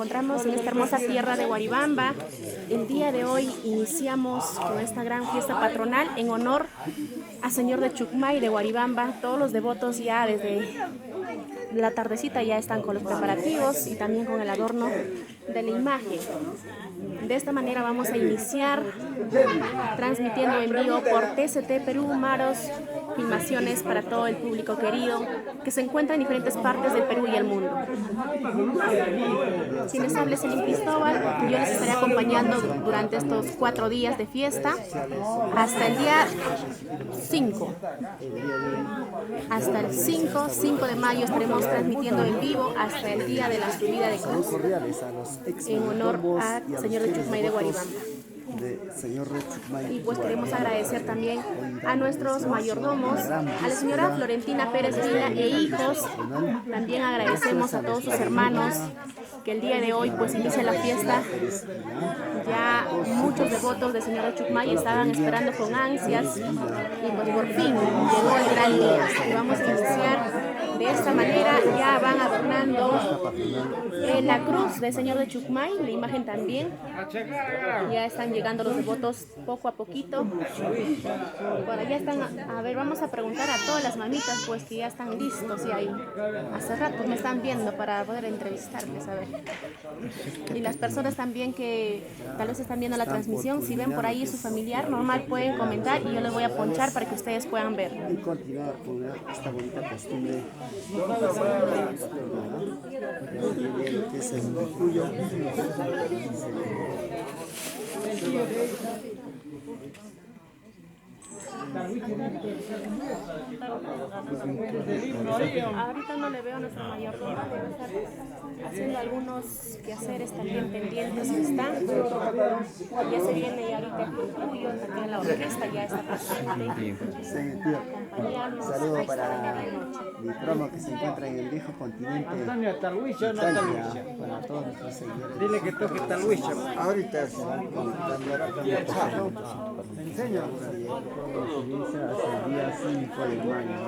encontramos en esta hermosa tierra de Huaribamba. El día de hoy iniciamos con esta gran fiesta patronal en honor a Señor de Chucmay de Huaribamba. Todos los devotos ya desde la tardecita ya están con los preparativos y también con el adorno de la imagen. De esta manera vamos a iniciar transmitiendo en vivo por TCT Perú, Maros, filmaciones para todo el público querido que se encuentra en diferentes partes del Perú y el mundo. Quienes habla Celín Cristóbal, yo les estaré acompañando durante estos 4 días de fiesta hasta el día 5. Hasta el 5 de mayo estaremos transmitiendo en vivo hasta el día de la subida de cruz en honor al Señor de Chucmay de Huaribamba. Y pues queremos agradecer también a nuestros mayordomos, a la señora Florentina Pérez Vila e hijos. También agradecemos a todos sus hermanos que el día de hoy pues inicia la fiesta. Ya muchos devotos del Señor de Chucmay estaban esperando con ansias y pues por fin llegó el gran día. Y vamos a iniciar de esta manera. Ya van adornando la cruz del Señor de Chucmay, la imagen también. Ya están llegando los devotos poco a poquito. Por allá están, a ver, vamos a preguntar a todas las mamitas pues que ya están listos y ahí. Hace rato me están viendo para poder entrevistarles, a ver. Y las personas también que tal vez están viendo la transmisión, si ven por ahí su familiar, normal pueden comentar y yo les voy a ponchar para que ustedes puedan ver. Y continuar con esta bonita costumbre que es el orgullo. Ahorita no le veo a nuestro mayordomo, debe estar haciendo algunos quehaceres también pendientes que están. Ya se viene y ahorita el orgullo, también la orquesta ya está presente. Acompañarnos. Saludo para mi promo que se encuentra en el viejo continente. Antonio, Talhuicho o no Talhuicho. Para todos nuestros seguidores. Dile que toque Talhuicho. Ahorita se van te enseño. Inicia hasta el día 5 de mayo,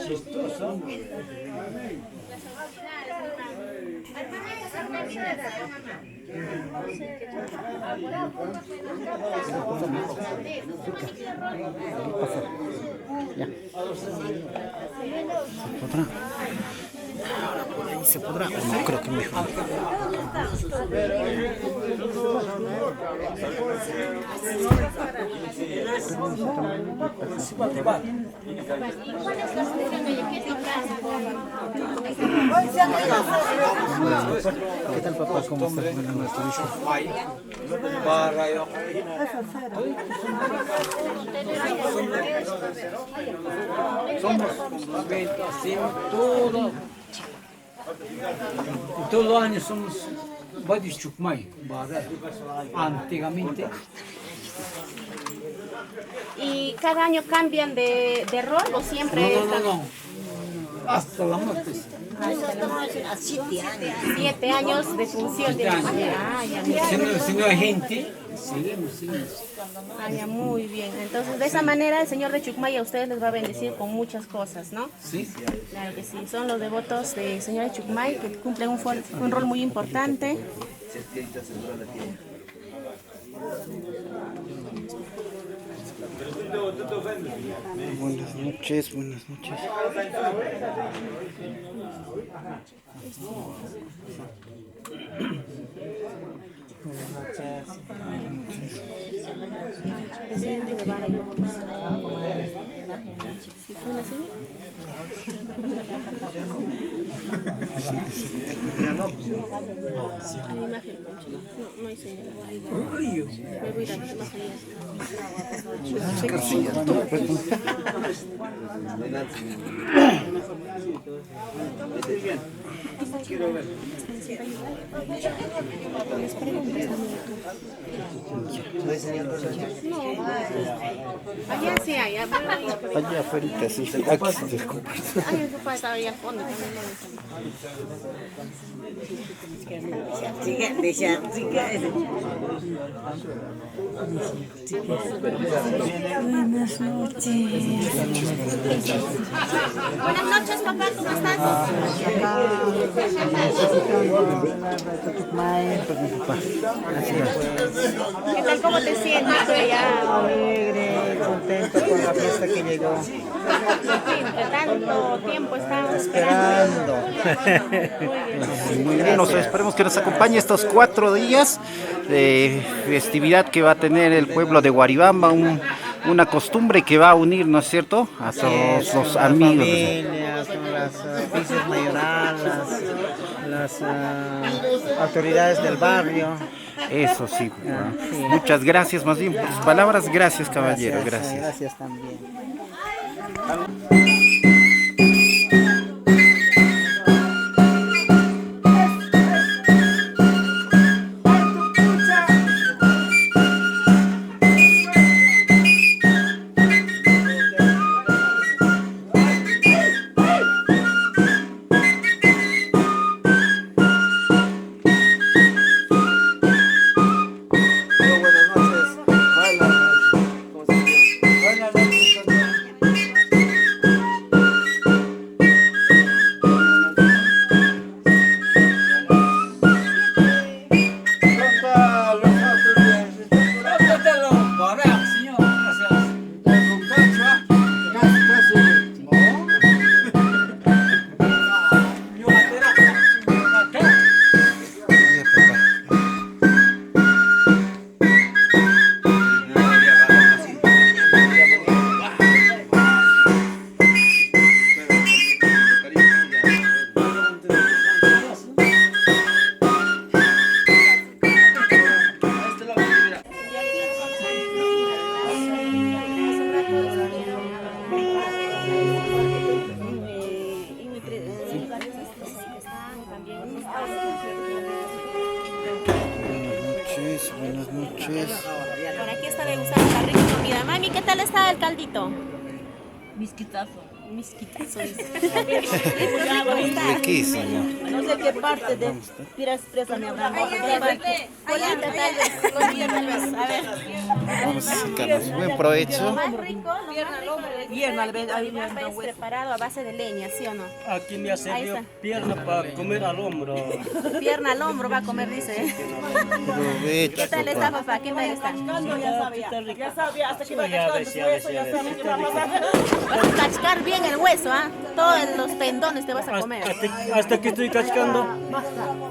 Chistoso. Ya. ¿Se podrá? Ahora por ahí se podrá. No creo que mejor. ¿Qué tal, papá? ¿Cómo está? Buenas noches. Somos ventas, todo. Todos los años somos Badis Chucmay, antiguamente. ¿Y cada año cambian de rol o siempre No. Hasta la muerte. A 7 años. 7 años de función? 7 años. Si no hay gente, seguimos. Ah, ya, muy bien. Entonces, de esa manera, el Señor de Chucmay a ustedes les va a bendecir con muchas cosas, ¿no? Sí. Claro que sí. Son los devotos del Señor de Chucmay que cumplen un rol muy importante. Buenas noches, buenas noches. Presidente de Vara y hay imagen, no hay señal. Me voy a dar más no, allá sí hay, Allá afuera, sí. Aquí se desculpa. ay, eso pasa ahí al fondo también. Buenas noches, papá, ¿cómo estás? ¿Qué tal, cómo te sientes tú allá? Alegre, contento con la fiesta que llegó. De tanto tiempo estábamos esperando. Muy bien, esperemos que nos acompañe estos 4 días de festividad que va a tener el pueblo de Guaribamba, una costumbre que va a unir, ¿no es cierto?, a todos los amigos. Familias, con las oficios mayorales, las autoridades del barrio. Eso sí, muchas gracias, más bien por sus palabras, gracias caballero, gracias. Gracias también. Buenas noches. Por aquí está degustando la rica comida. Mami, ¿qué tal está el caldito? Misquitazo. Misquitazo, dice. Riquísimo. No sé qué parte de Piras Presa me habrán dado. Colita, tal vez. Colita, tal vez. A ver. Vamos a sacarnos buen provecho. Más rico, Bien, al ver, ahí me han es dado hueso. preparado a base de leña, ¿sí o no? Aquí me ha Ahí servido está. pierna para comer al hombro. Pierna al hombro va a comer, dice. Provecho, ¿Qué tal está, papá? ¿Qué tal está? Ya sabía, hasta que iba Ya ves, ya ves, ya ves. Cachcar bien el hueso, ¿ah? Todos los tendones te vas a comer. Hasta que estoy cachcando.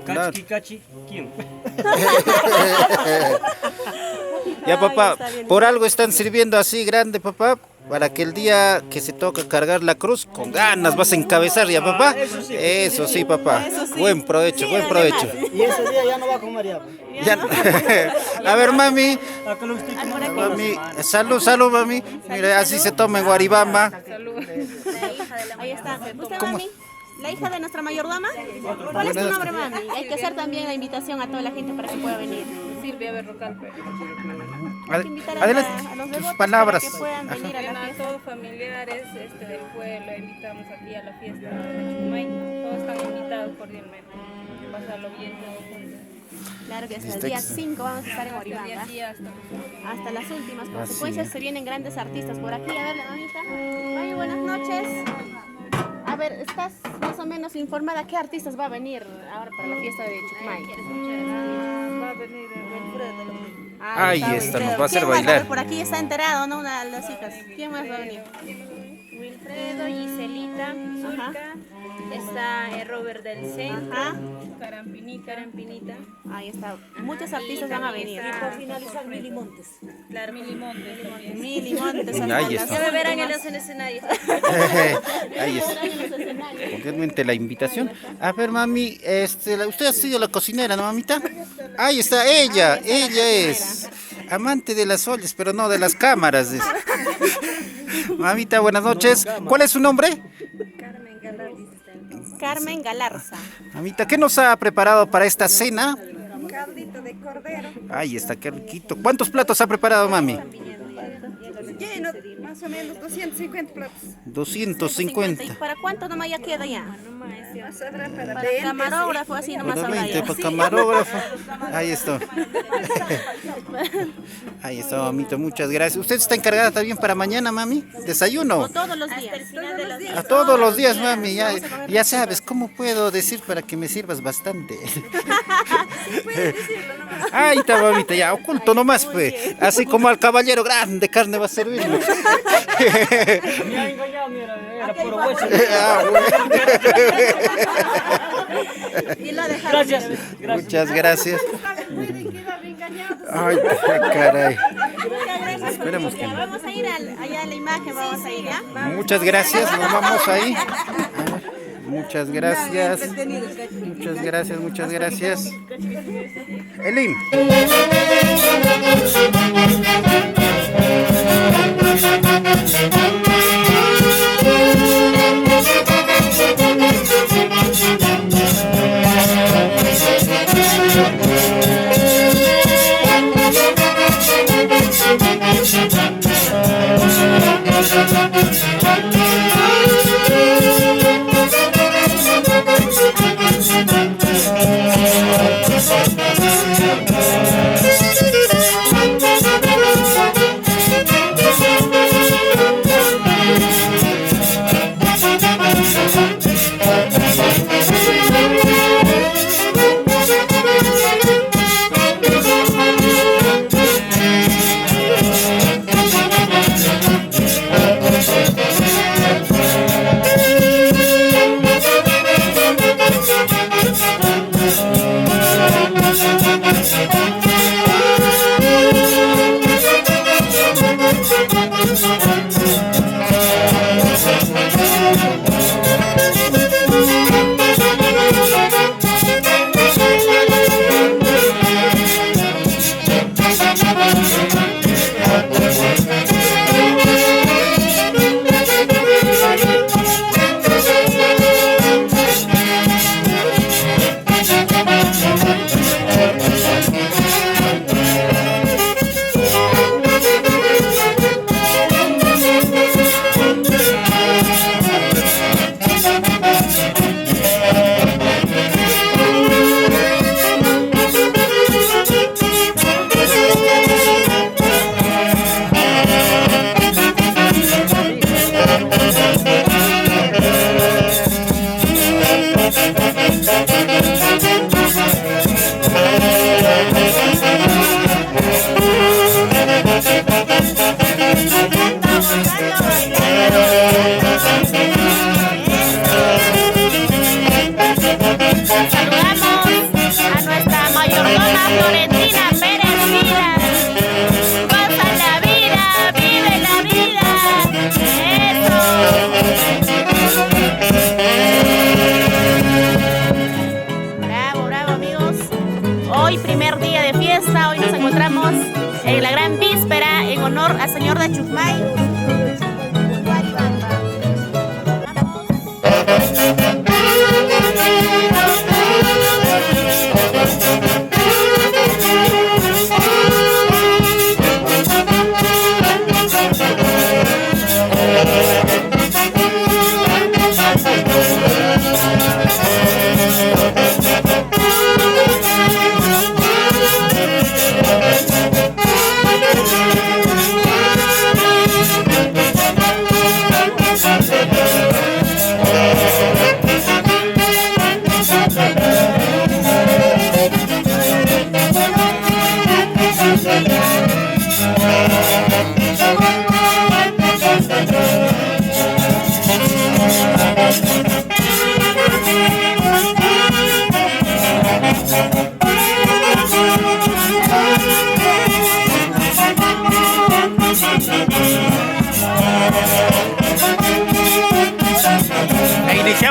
Cachi, cachi, ¿quién? Ya, papá, Ay, está bien. por algo están sirviendo así grande, papá, para que el día que se toca cargar la cruz, con ganas vas a encabezar, ya, papá. Eso sí, papá. Eso sí. Buen provecho, Sí, buen además. provecho. Y ese día ya no va a comer ya. Ya no- A ver, mami, Acá lo estoy Ah, por aquí. mami, salud, mami. Mira, así se toma en Guaribamba. Ahí está. ¿Usted, mami? ¿La hija de nuestra mayordoma? ¿Cuál es tu nombre, mami? Hay que hacer también la invitación a toda la gente para que pueda venir. Silvia Berrocal. Hay que invitar a Adelante, los tus devotos palabras. para que puedan venir a la A fiesta. todos familiares del pueblo, invitamos aquí a la fiesta de Chucumay. Todos están invitados cordialmente. Pasarlo bien todos juntos. Claro que hasta el día 5 vamos a estar en Y Oribanga. así Hasta las últimas consecuencias se vienen grandes artistas por aquí. A ver, la mamita. Mami, buenas noches. A ver, ¿estás más o menos informada qué artistas va a venir ahora para la fiesta de Chucumay? va a venir Wilfredo. Ahí está, nos va a hacer ¿Quién más? bailar. ver, por aquí está enterado, ¿no? Una de las hijas. ¿Quién más va a venir? Wilfredo, Giselita, Zulka, está Robert del Centro, Ajá. Carampinita. Ahí está. Muchos artistas van a venir. Por finalizar, Mili Montes. Claro, Milimontes también. Mil y montes. Ahí está. Ya me verán en los escenarios. Ahí está. Cordialmente la invitación. A ver, mami, usted ha sido la cocinera, ¿no, mamita? Ahí está, ella es amante de las ollas, pero no de las cámaras. Mamita, buenas noches. ¿Cuál es su nombre? Carmen Galarza. Mamita, ¿qué nos ha preparado para esta cena? Caldito de cordero, Ahí está, qué riquito. ¿Cuántos platos ha preparado, mami? lleno, más o menos 250 platos. 250. ¿Y para cuánto nomás ya queda ya? Más habrá para Para el camarógrafo, así nomás Para habrá 20, ya. para camarógrafo. Ahí está. Ahí está, mamita, muchas gracias. ¿Usted está encargada también para mañana, mami? ¿Desayuno? O todos los días. A todos los días, mami. Ya sabes, ¿cómo puedo decir para que me sirvas bastante? Ahí está, mamita, ya, oculto nomás, pues. Así como al caballero grande carne va a servir. Me ha engañado, mira, era puro hueso. Ah, bueno. Y lo dejaron. Gracias. Muchas gracias. Ay, caray. Esperemos que no. Vamos a ir allá a la imagen, vamos a ir, ¿ya? Muchas gracias, nos vamos ahí. Muchas gracias. Muchas gracias, muchas gracias. Elim. al señor de Chusmay.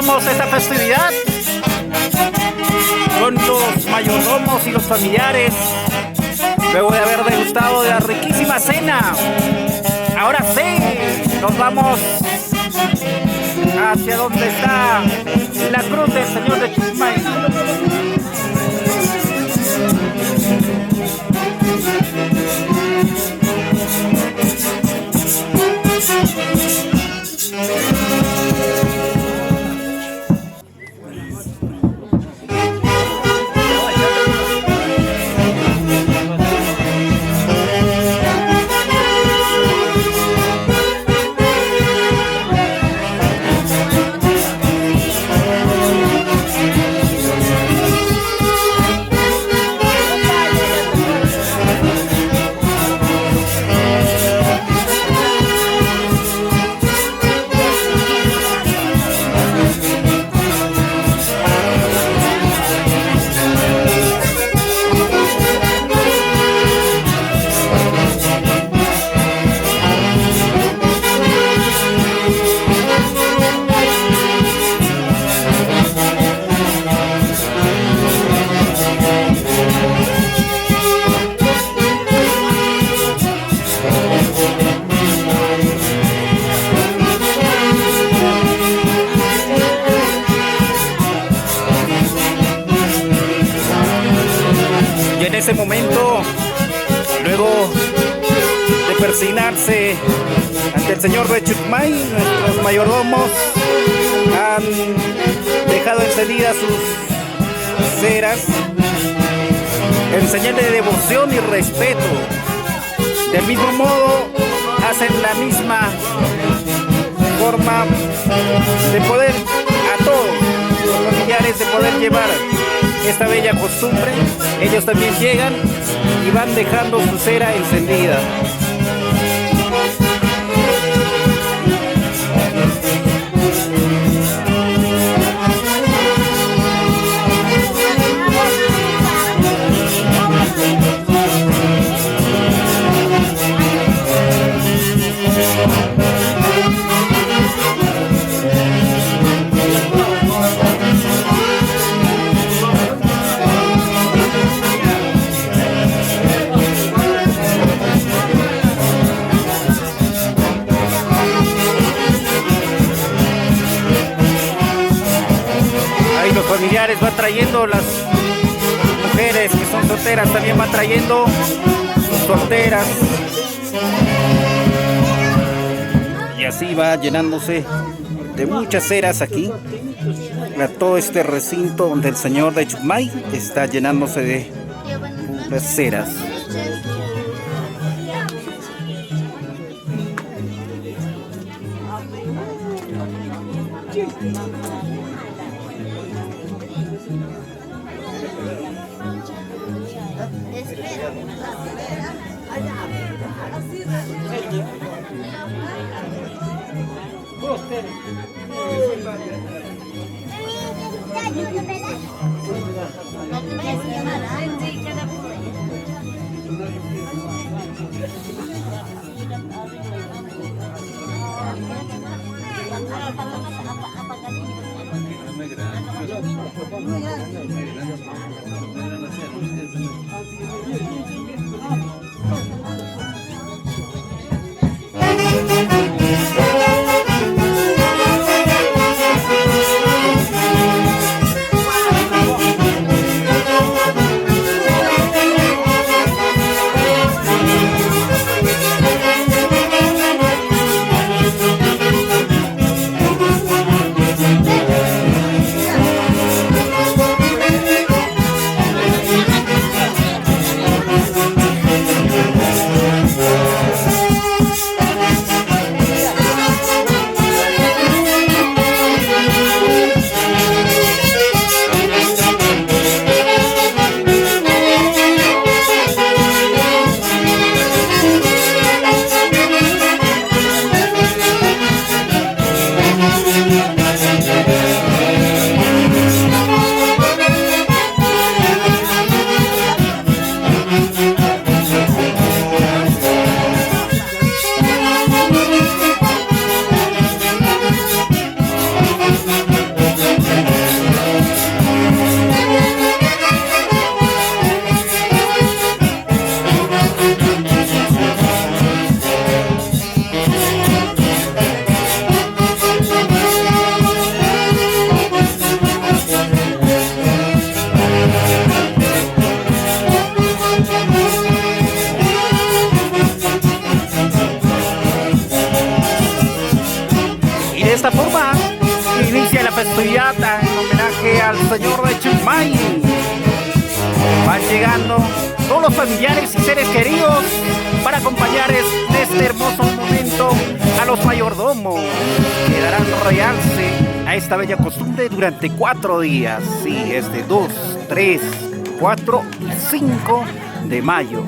iniciamos esta festividad con los mayordomos y los familiares, luego de haber degustado de la riquísima cena. Ahora sí, nos vamos hacia donde está la cruz del Señor de Chucumay. Y en ese momento, luego de persignarse ante el Señor de Chucumay, nuestros mayordomos han dejado encendidas sus ceras en señal de devoción y respeto. Del mismo modo, hacen la misma forma de poder a todos los familiares de poder llevar esta bella costumbre. Ellos también llegan y van dejando su cera encendida. Los familiares van trayendo, las mujeres que son solteras también van trayendo sus solteras, y así va llenándose de muchas ceras aquí. Todo este recinto donde el Señor de Chucumay está llenándose de puras ceras. festividad en homenaje al señor de Chusmay. Van llegando todos los familiares y seres queridos para acompañar en este hermoso momento a los mayordomos, que darán realce a esta bella costumbre durante 4 días. Sí, es de 2, 3, 4 y 5 de mayo.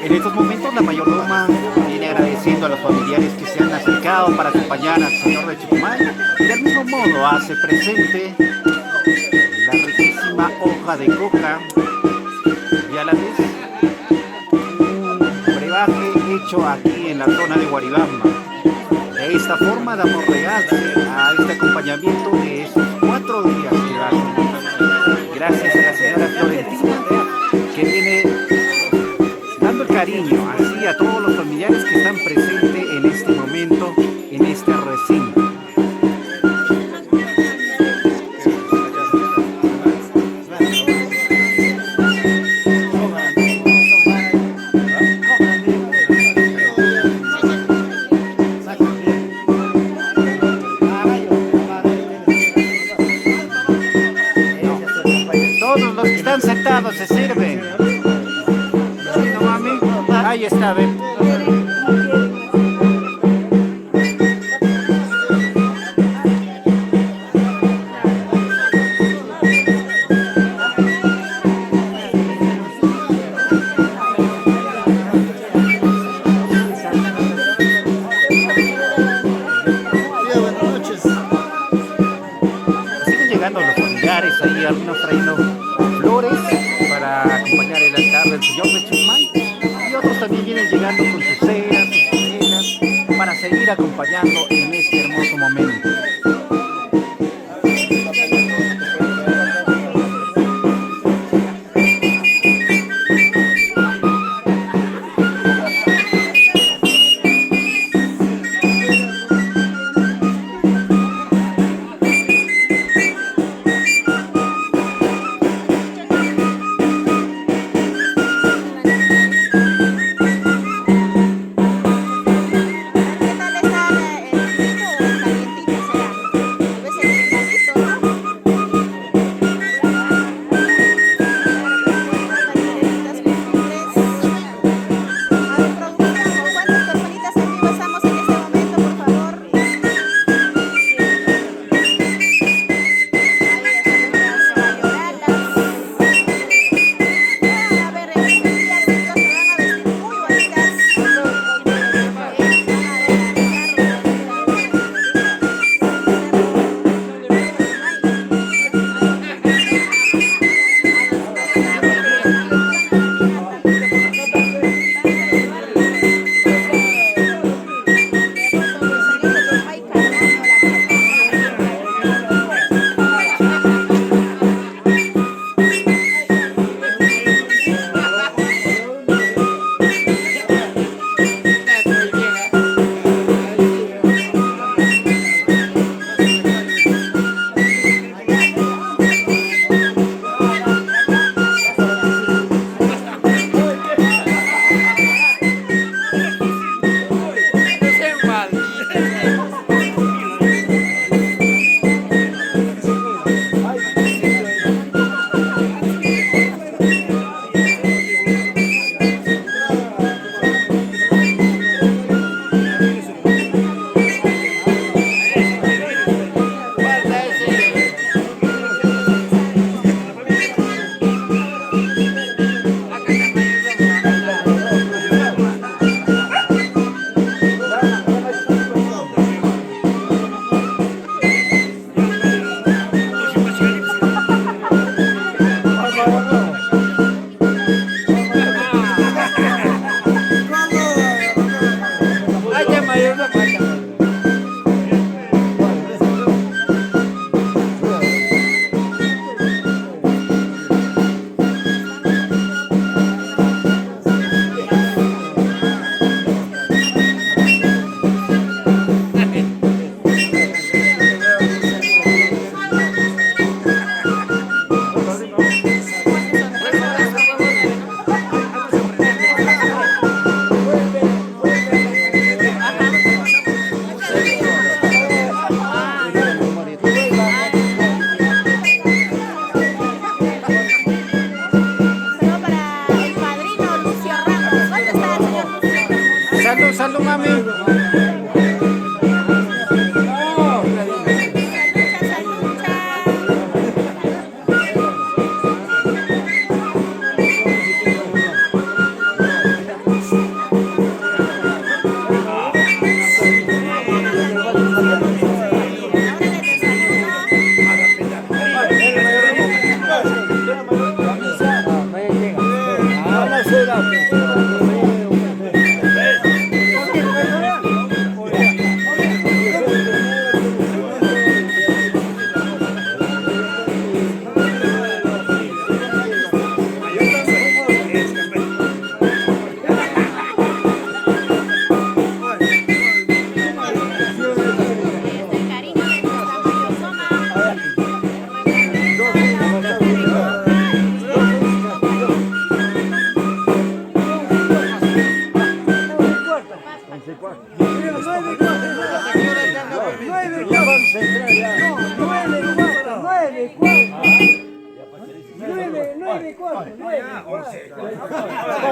En estos momentos la mayordoma viene agradeciendo a los familiares que se han acercado para acompañar al señor de Chucumay y del mismo modo hace presente la riquísima hoja de coca y a la vez un brebaje hecho aquí en la zona de Guaribamba. De esta forma damos realce a este acompañamiento de estos 4 días que va a ser. Gracias a la señora Florentina que viene dando el cariño así a todos los familiares que están presentes en este momento, en este recinto. Todos los que están sentados se sirven. ¿Sí, no, mami? Ahí está, ven. Siguen llegando los familiares ahí, algunos trayendo flores para acompañar el altar del señor de Chucumay y otros también vienen llegando con sus ceras, sus velas para seguir acompañando en este hermoso momento. salud, mami.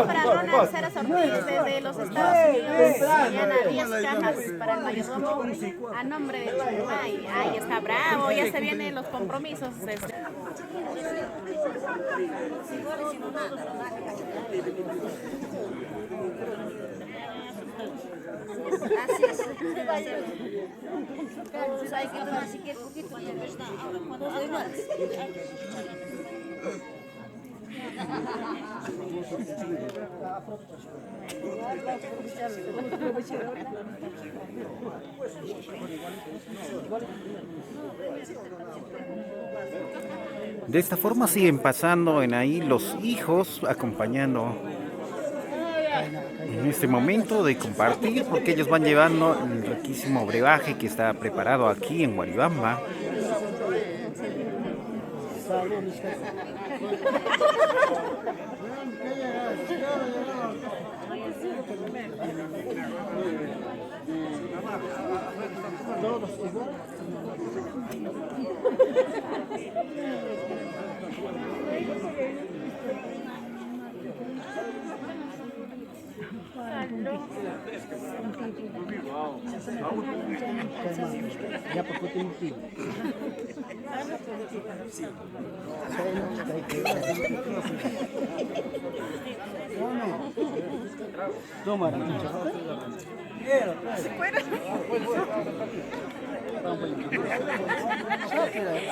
Para Ronald Ceres Ortiz desde los Estados Unidos, Diana 10 cajas para el mayordomo a nombre de Chumay. Ahí está, bravo, ya se vienen los compromisos. Así es. Entonces hay que tomar así que poquito cuando está ahora cuando hay más. De esta forma siguen pasando en ahí los hijos acompañando en este momento de compartir, porque ellos van llevando el riquísimo brebaje que está preparado aquí en Guaribamba.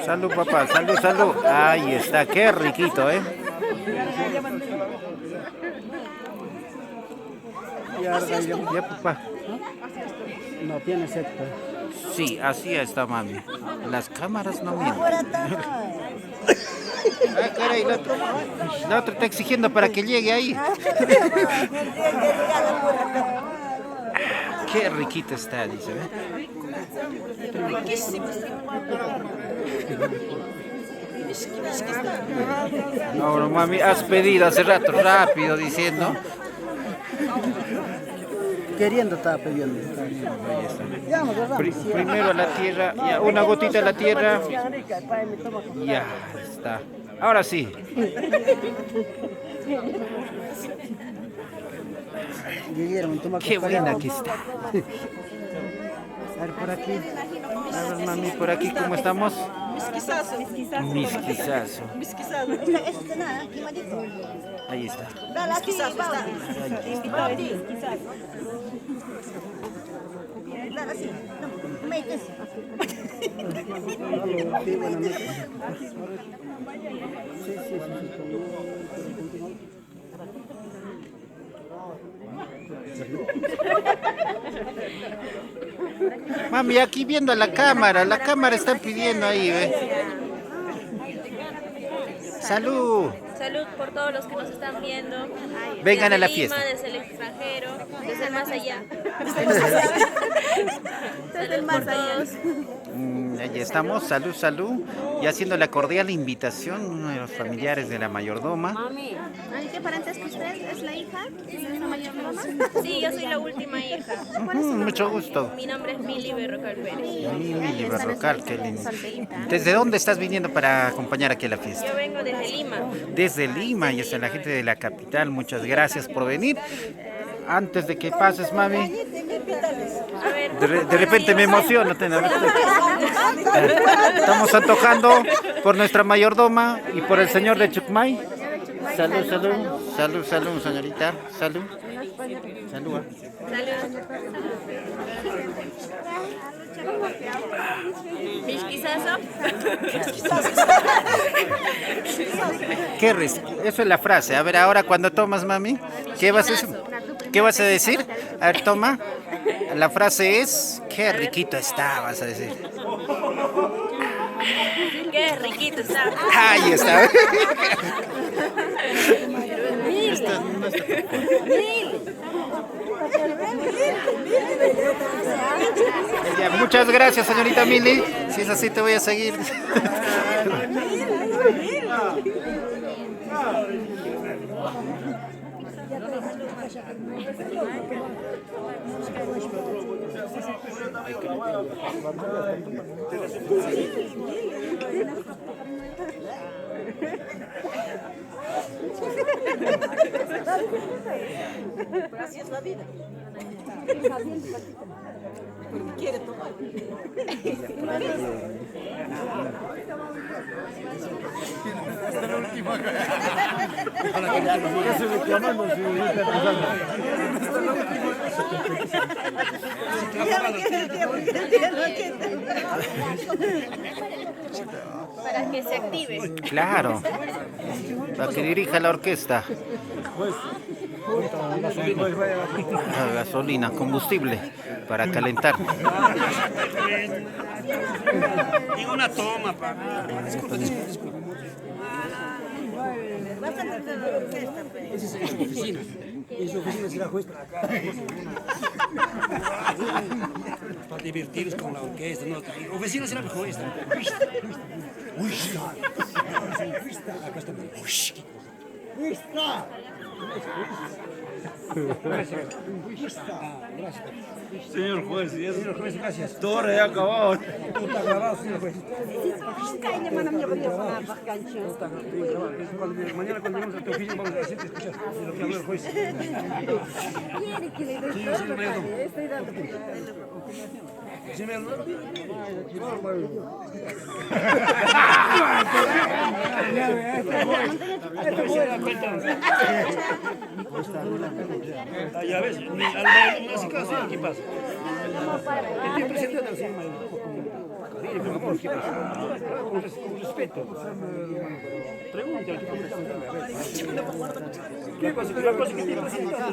Salud, papá, salud, salud. Ahí está, qué riquito, ¿eh? Ya, papá. No tiene secta. Sí, así está, mami. Las cámaras no mienten. Ah, caray, la otra está exigiendo para que llegue ahí. Qué riquito está, dice, ¿ve? Ahora, mami, has pedido hace rato, rápido, diciendo. Queriendo estaba pidiendo. Primero a la tierra, ya, una gotita a la tierra. Ya está. Ahora sí. Qué buena que está. A ver, por aquí. A ver, mami, por aquí, ¿cómo estamos? Misquizazo. Misquizazo. Misquizazo. Ahí está. Misquizazo está. Invitado. Mami, aquí viendo la cámara está pidiendo ahí, ¿ve? Salud. Salud por todos los que nos están viendo. Vengan Desde a la Lima, fiesta. Desde el extranjero, desde el más allá. Desde el más allá. Allí estamos, salud, salud. Y haciendo la cordial invitación, uno de los familiares de la mayordoma. Ay, ¿qué parentesco usted? ¿Es la hija de la mayordomoma? Sí, yo soy la última hija. Mucho gusto. Mi nombre es Mili Berrocal Pérez. Mili Berrocal, qué lindo. ¿Desde dónde estás viniendo para acompañar aquí a la fiesta? Yo vengo desde Lima. Desde Lima, y hasta la gente de la capital, muchas gracias por venir. antes de que pases, mami. A ver, De repente me emociono. Estamos antojando por nuestra mayordoma y por el señor de Chucmay. Salud, salud, salud, salud, señorita. Salud. Salud. Misquizazo. Eso es la frase. A ver, ahora cuando tomas, mami, ¿qué vas a decir? A ver, toma. La frase es, qué riquito está, vas a decir. Qué riquito está. Ahí está. Ya, muchas gracias, señorita Mili. Si es así, te voy a seguir. Así es la vida. Para que se active. Claro. Para que dirija la orquesta. Gasolina, combustible para calentar. Y una toma, pa. Disculpa. Vas a entrar a la orquesta, Esa es su oficina. En su oficina será juez. Para divertirnos con la orquesta. No, oficina será mejor esta. Uy, acá está. Uy, gracias. Señor juez, gracias. Todo ya acabado. Todo está grabado, señor juez. Mañana cuando vamos a tu oficina vamos a hacerte escuchar lo que habló el juez. Señor mayordomo. Señor ya ves, ni al mayordomo no hace caso, ¿qué pasa? Estoy presentando al señor mayordomo. Por favor, ¿qué pasa? Con respeto. Pregúntale. La cosa que estoy presentando.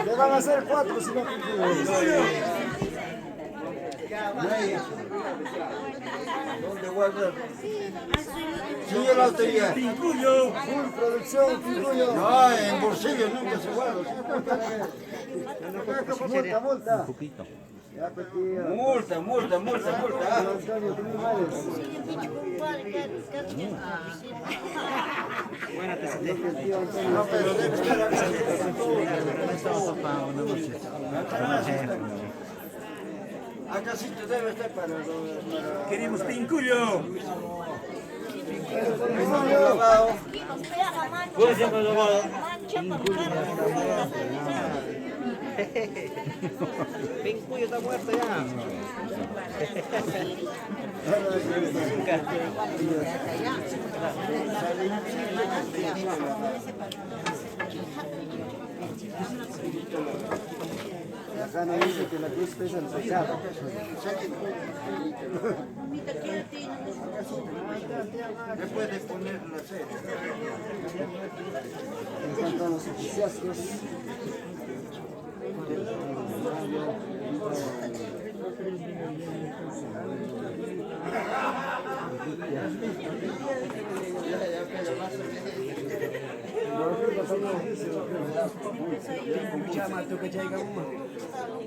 Le van a hacer 4 si no pincuyo. ¿Dónde guarda? Señor la autoridad. Pincuyo. Full producción, pincuyo. No, en bolsillo nunca se guarda. Multa. Un poquito. Multa. No, pero debe estar acá sí te debe estar para... Queremos pincuyo. Pincuyo está muerto ya. Acá no dice que la cruz pesa el pecado. ¿Qué puede poner la serie? En cuanto a los entusiastas,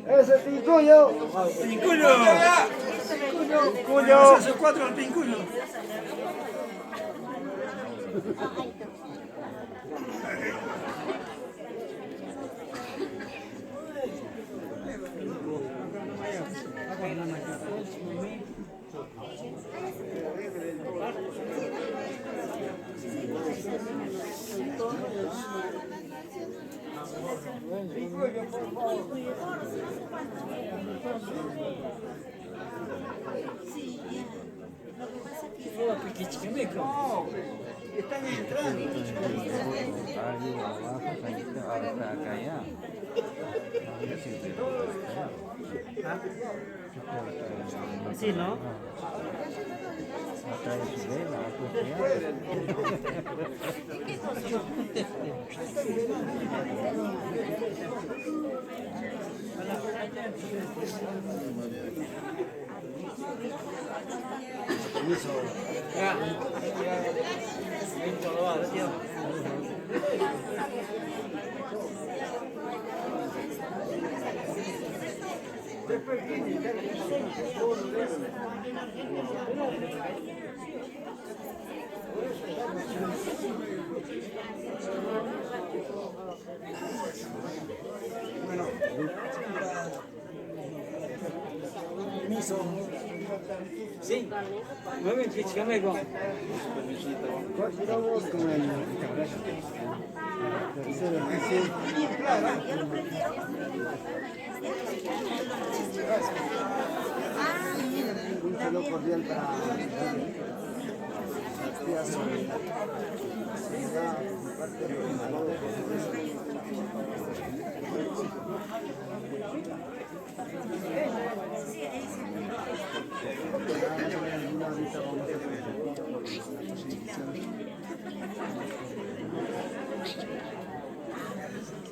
¡ese pincuyo! ¡Pincuyo! ¡Pincuyo! ¡Esos 4 al pincuyo! Están entrando. Sí, ¿no? Bueno, permiso. Sí, mueven chichicameco. Continuamos con el tercer oficio. Un saludo cordial para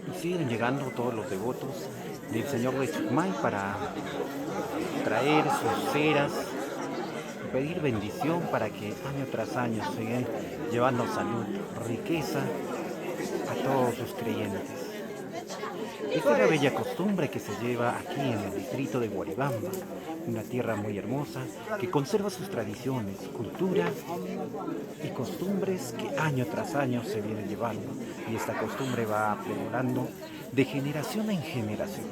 Y siguen llegando todos los devotos del Señor de Chucmay para traer sus ceras, pedir bendición para que año tras año sigan llevando salud, riqueza a todos los creyentes. Esta es una bella costumbre que se lleva aquí en el distrito de Guaribamba, una tierra muy hermosa que conserva sus tradiciones, cultura y costumbres que año tras año se viene llevando, y esta costumbre va perdurando de generación en generación.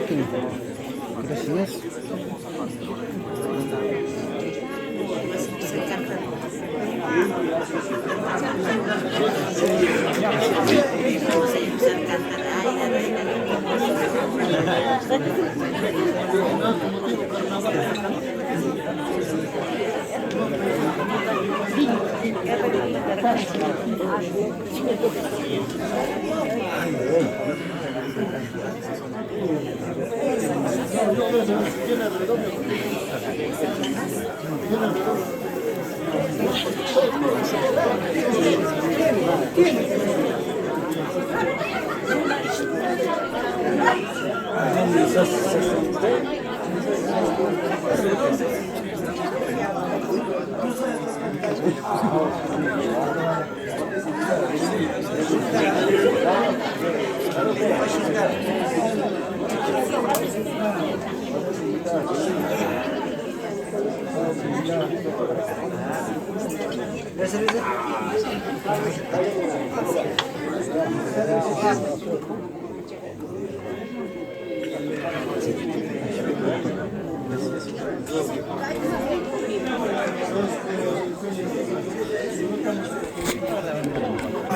Gracias.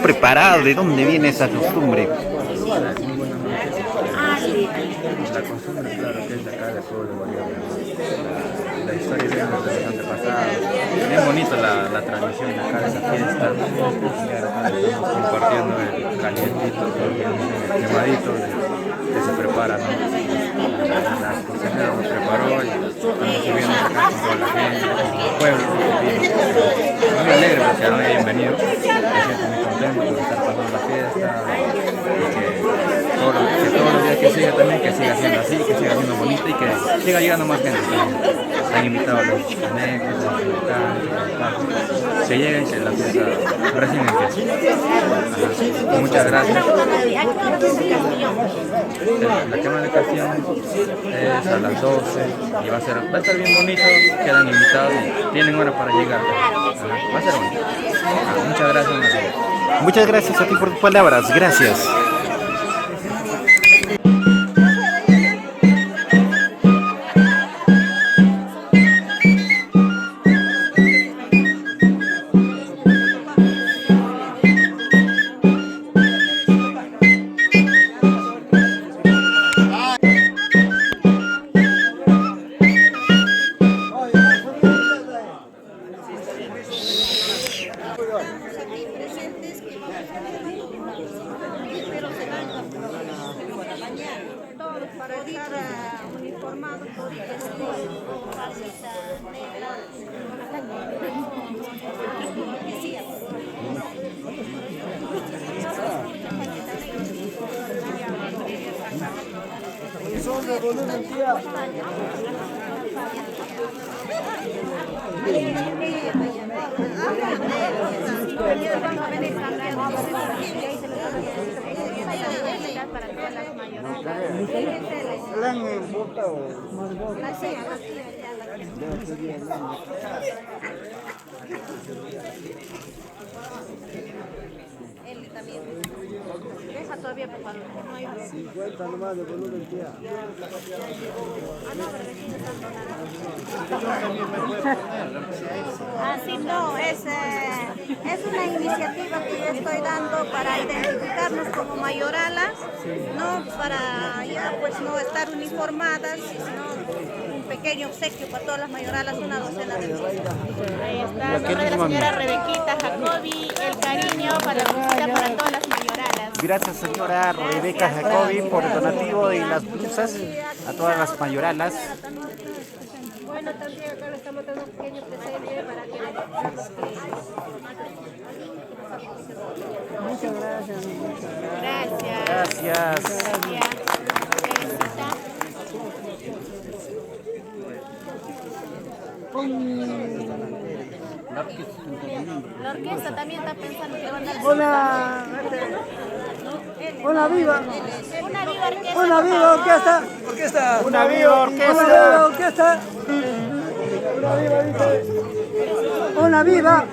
Preparado, ¿de dónde viene esa costumbre? La costumbre, claro, que es de acá del pueblo de Bolívar. La historia viene desde los antepasados. Bien bonito la tradición de acá de esa fiesta. Estamos compartiendo el calientito, el quemadito que se prepara, ¿no? La cocinera nos preparó y estamos subiendo acá con toda la gente, con el pueblo. Muy alegre porque han bienvenido. Me siento muy contento por estar pasando la fiesta. Que todos los días que siga también, que siga siendo así, que siga siendo bonito y que siga llegando más gente también. Han invitado a los chicanecos, a los mexicanos, que lleguen, que la fiesta recién empieza. Muchas gracias. La quema de Castillo es a las 12 y va a estar bien bonito, quedan invitados y tienen hora para llegar. Va a ser bonito. Muchas gracias, Marcelo. Muchas gracias a ti por tus palabras. Gracias. Para estar uniformados, para todas las él también. Deja todavía, por favor. No hay 50 nomás de volumen, tía. Así no, es una iniciativa que yo estoy dando para identificarnos como mayoralas, no para ya pues no estar uniformadas, sino un pequeño obsequio para todas las mayoralas, una docena de cosas. Ahí está, el nombre de la señora Rebequita Jacobi, el cariño para la visita para todas las mayoralas. Gracias, señora Rebeca Jacobi, por el donativo de las blusas a todas las mayoralas. Bueno, también acá le estamos dando un pequeño presente para que... Muchas gracias. Gracias. La orquesta también está pensando que van a dar... Una viva. Una viva orquesta. Una viva orquesta. Una viva orquesta. Una viva orquesta. Una viva. Una viva.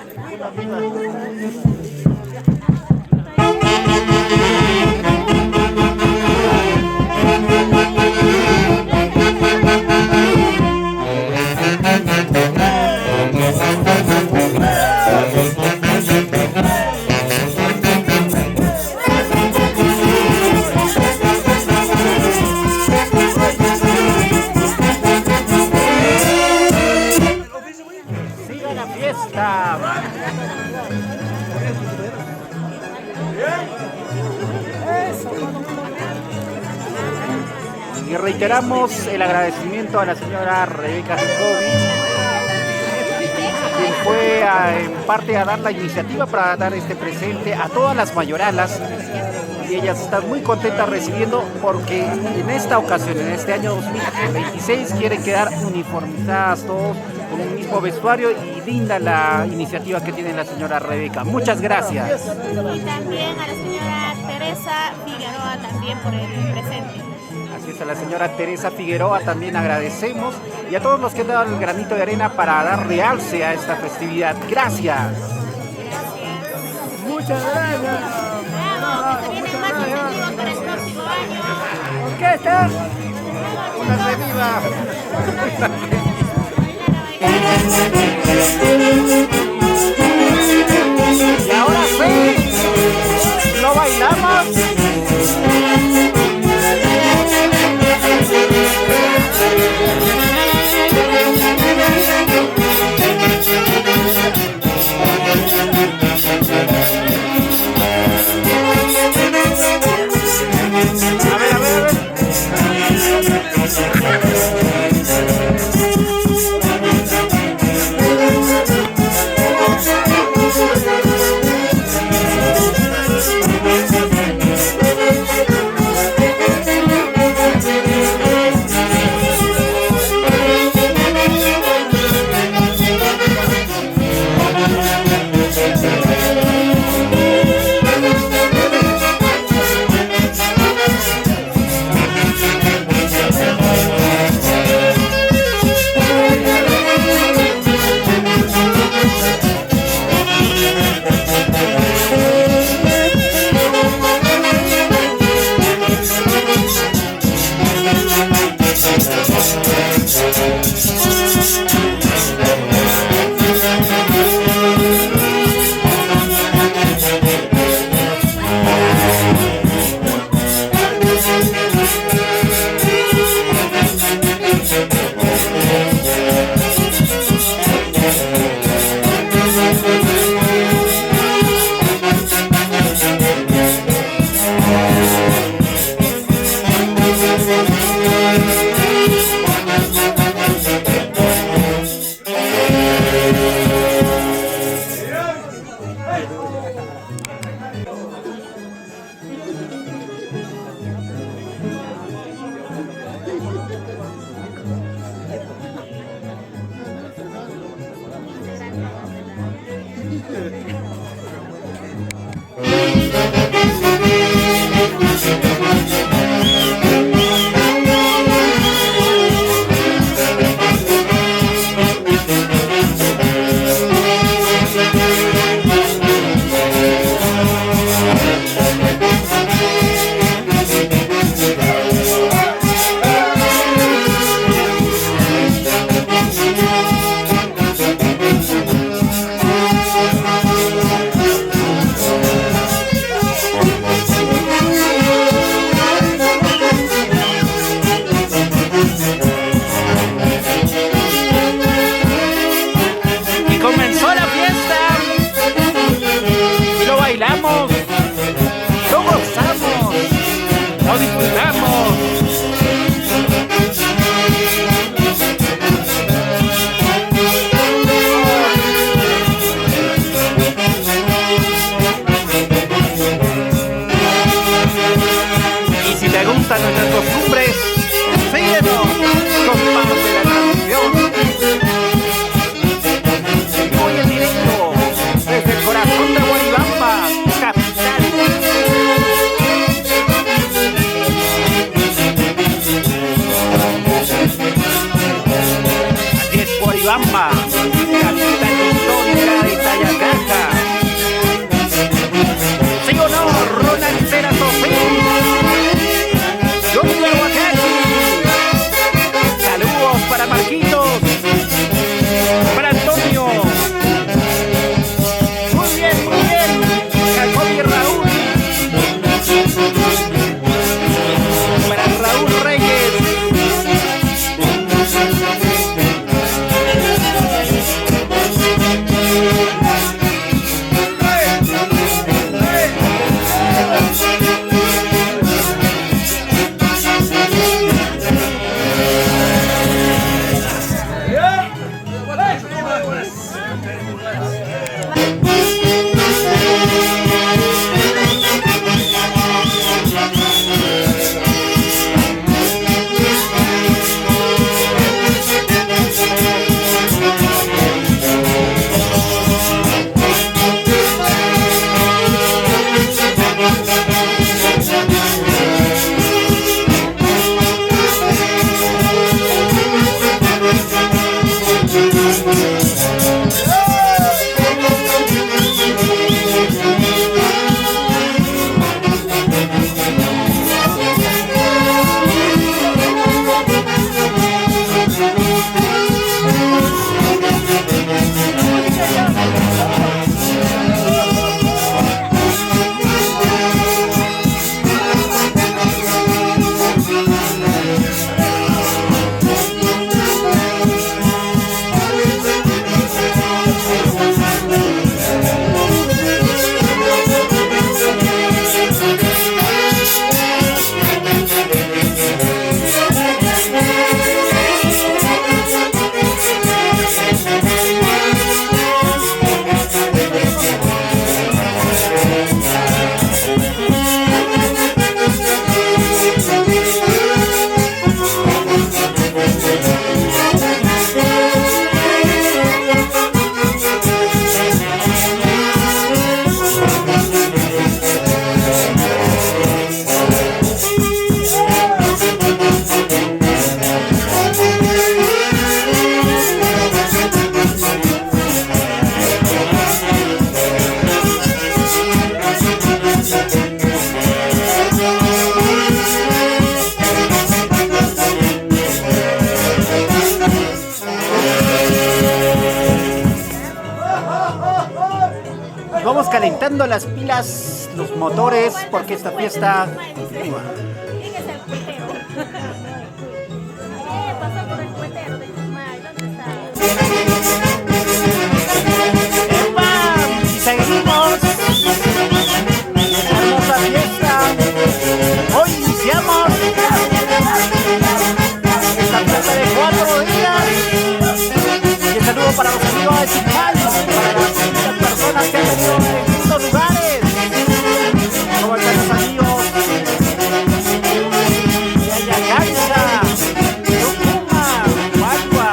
Y reiteramos el agradecimiento a la señora Rebeca Jacobi, quien fue en parte a dar la iniciativa para dar este presente a todas las mayoralas. Y ellas están muy contentas recibiendo porque en esta ocasión, en este año 2026, quieren quedar uniformizadas todos con un mismo vestuario, y linda la iniciativa que tiene la señora Rebeca. Muchas gracias. Y también a la señora Teresa Figueroa también por el presente. Así es, a la señora Teresa Figueroa también agradecemos, y a todos los que han dado el granito de arena para dar realce a esta festividad. Gracias. Muchas gracias. Que se vienen más incentivos para el próximo año. Orquesta. Una reviva. Y ahora sí, lo bailamos. Guaribamba, capital histórica de Tayacaja. ¿Sí o no, Ronald Cera Sofía? Yo cargando las pilas, los motores, porque esta fiesta continúa. ¿Quién es el cuetero? Pasó por el cuetero de Chusmay. ¿Dónde está? ¡Epa! Y seguimos en esta hermosa fiesta. Hoy iniciamos esta fiesta de 4 días. Y un saludo para los amigos de Chusmay, para las distintas personas que han venido de distintos lugares. ¿Cómo están los amigos de Ayacanza, Tucumán, Hualpa?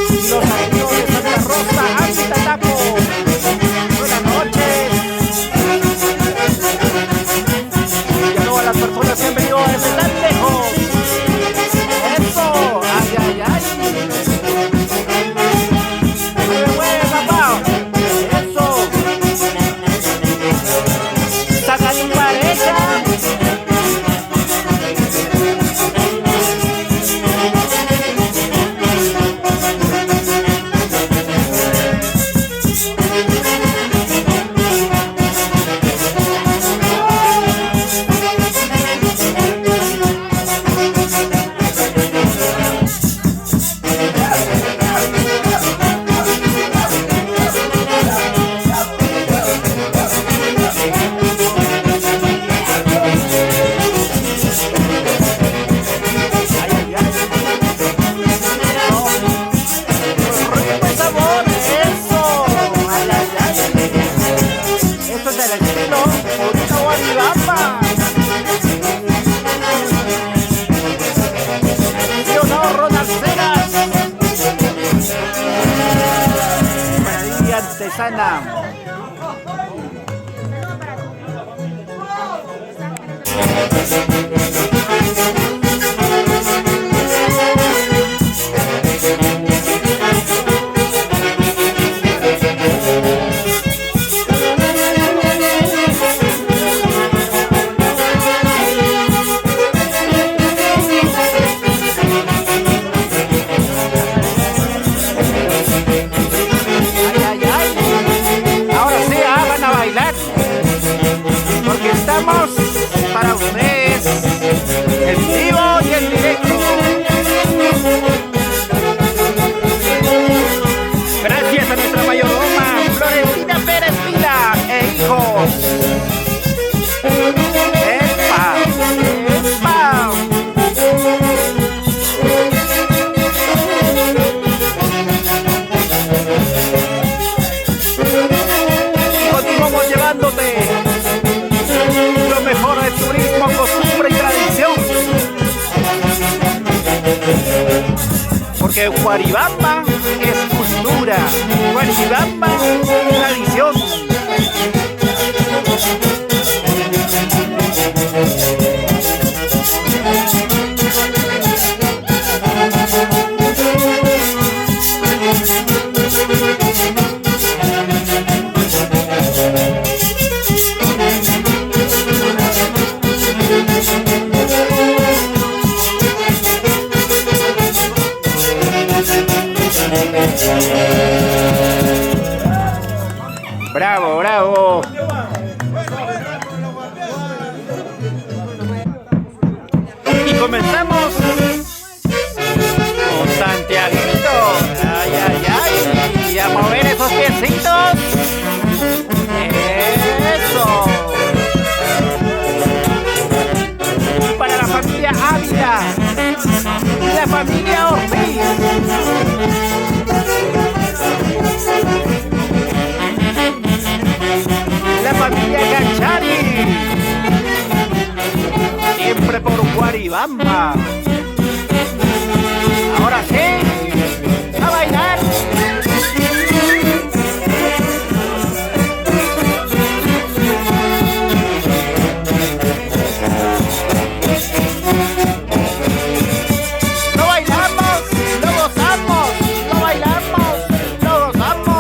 Y los amigos de Santa Rosa, Antitaco. Buenas noches. Y a todas las personas que han venido desde tan lejos. ¡Eso! ¡Ay, ay, ay! ¡Mueve, mueve, papá! ¡Eso! ¡Saca tu pareja! Artesana. Para ustedes, en vivo y en directo. Gracias a nuestra mayordoma Florentina Pérez Vila e hijos. ¡Epa! ¡Epa! Y continuamos llevándote lo mejor de turismo, costumbre y tradición. Porque Huaribamba es cultura, Huaribamba tradición. Bravo, bravo. Y comenzamos con Santiaguito. Ay, ay, ay. Y a mover esos piecitos. Eso. Y para la familia Ávila y la familia Ortiz. La familia Gachari, siempre por Huaribamba. Ahora sí, a bailar. Lo bailamos, lo gozamos, lo bailamos, lo gozamos.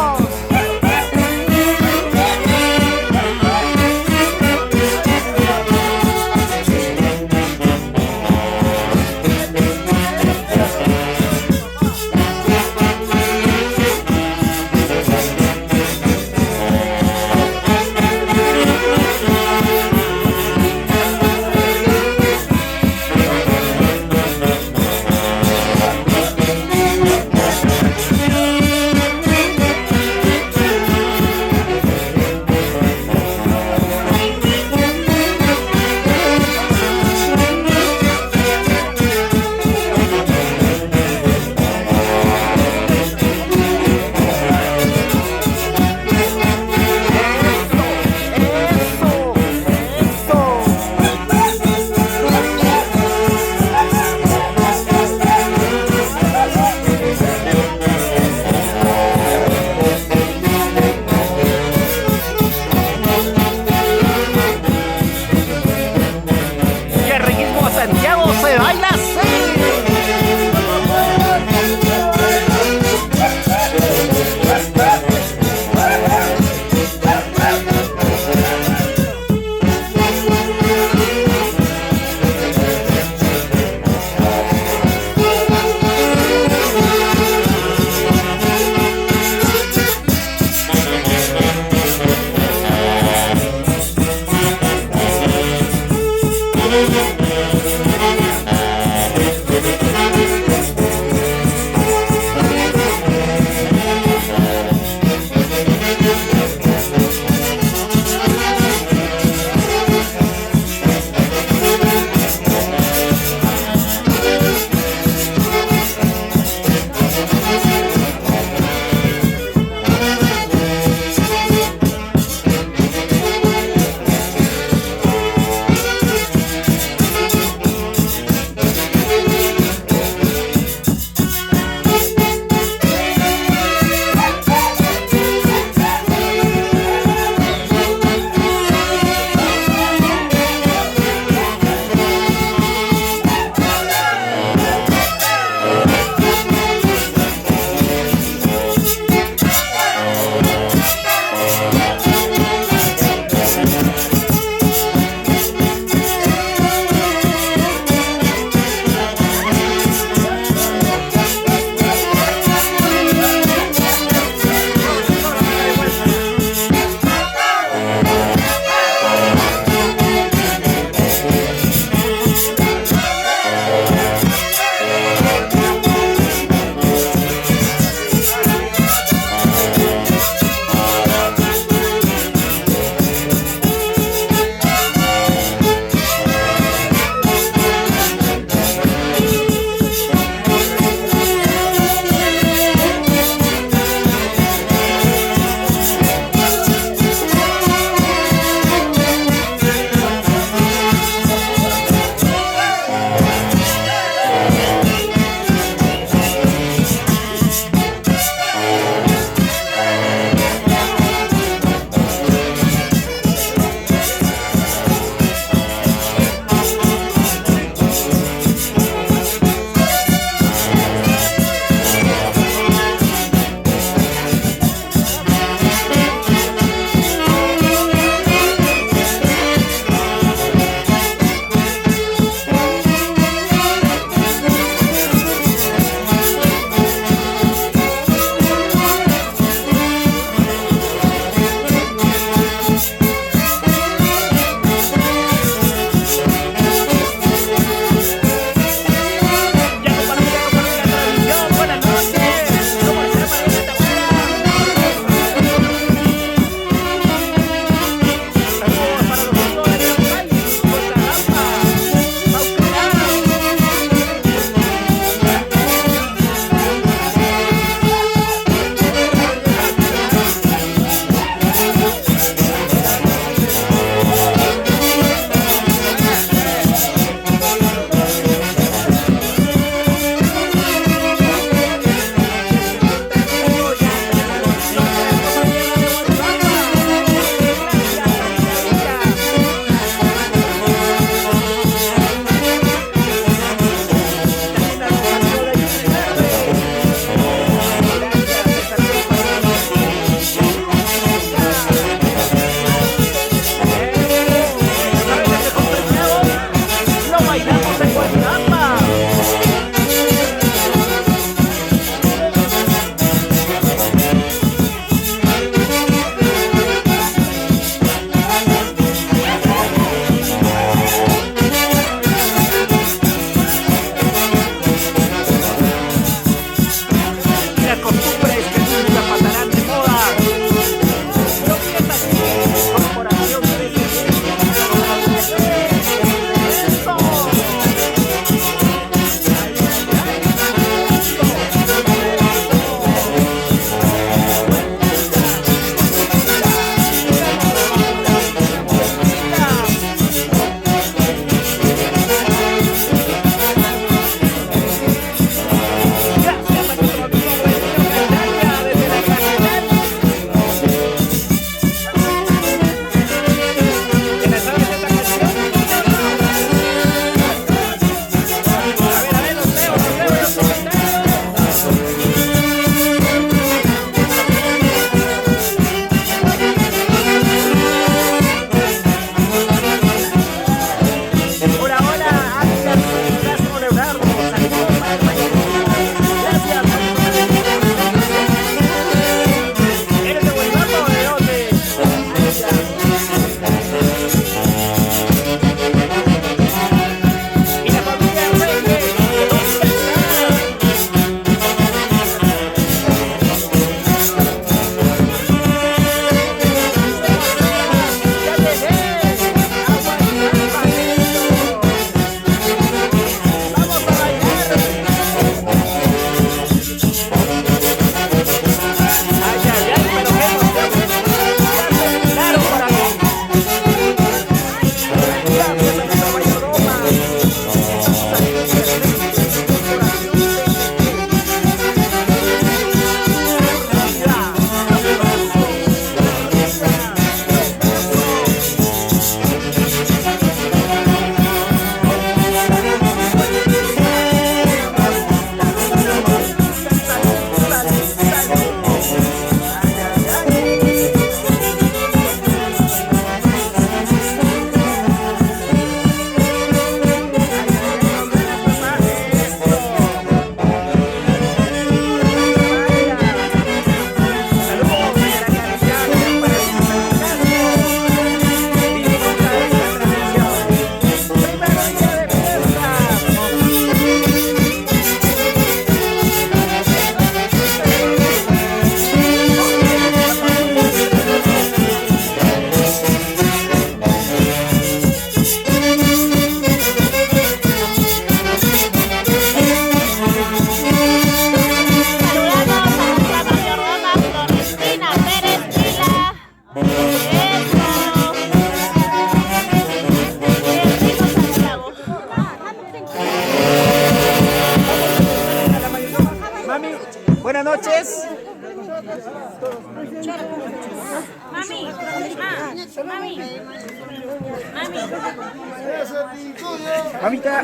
Mamita.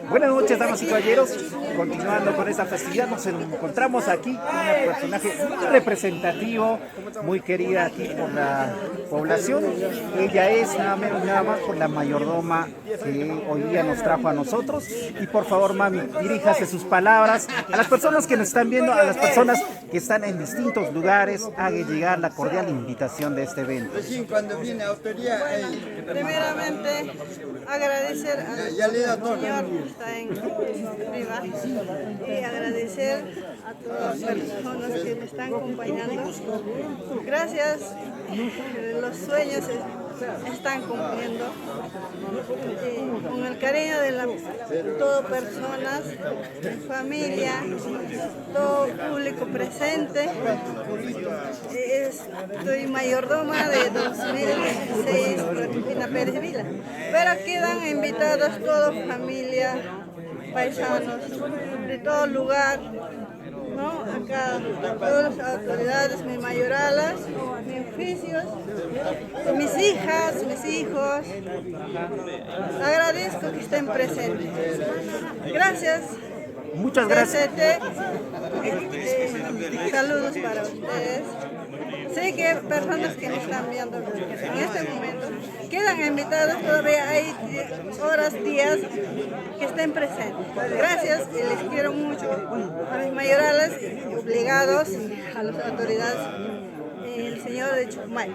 Buenas noches, damas y caballeros. Continuando con esta festividad, nos encontramos aquí con un personaje muy representativo, muy querida aquí por la población. Ella es nada menos nada más por la mayordoma que hoy día nos trajo a nosotros. Y por favor, mami, diríjase sus palabras a las personas que nos están viendo, a las personas que están en distintos lugares. Haga llegar la cordial invitación de este evento. Primeramente, agradecer al Señor que está en arriba y agradecer a todas las personas que me están acompañando. Gracias, los sueños se están cumpliendo. Con el cariño de todas personas, mi familia, todo público presente. Soy mayordoma de 2016 por Cristina Pérez Vila, pero quedan invitados toda familia, paisanos de todo lugar, ¿no? Acá todas las autoridades, mis mayoralas, mis oficios, mis hijas, mis hijos. Agradezco que estén presentes. Gracias. Muchas gracias. Saludos para ustedes. Sé que personas que me están viendo en este momento quedan invitados, todavía hay horas, días que estén presentes. Gracias y les quiero mucho a mis mayorales obligados, a las autoridades, el señor de Chucmay.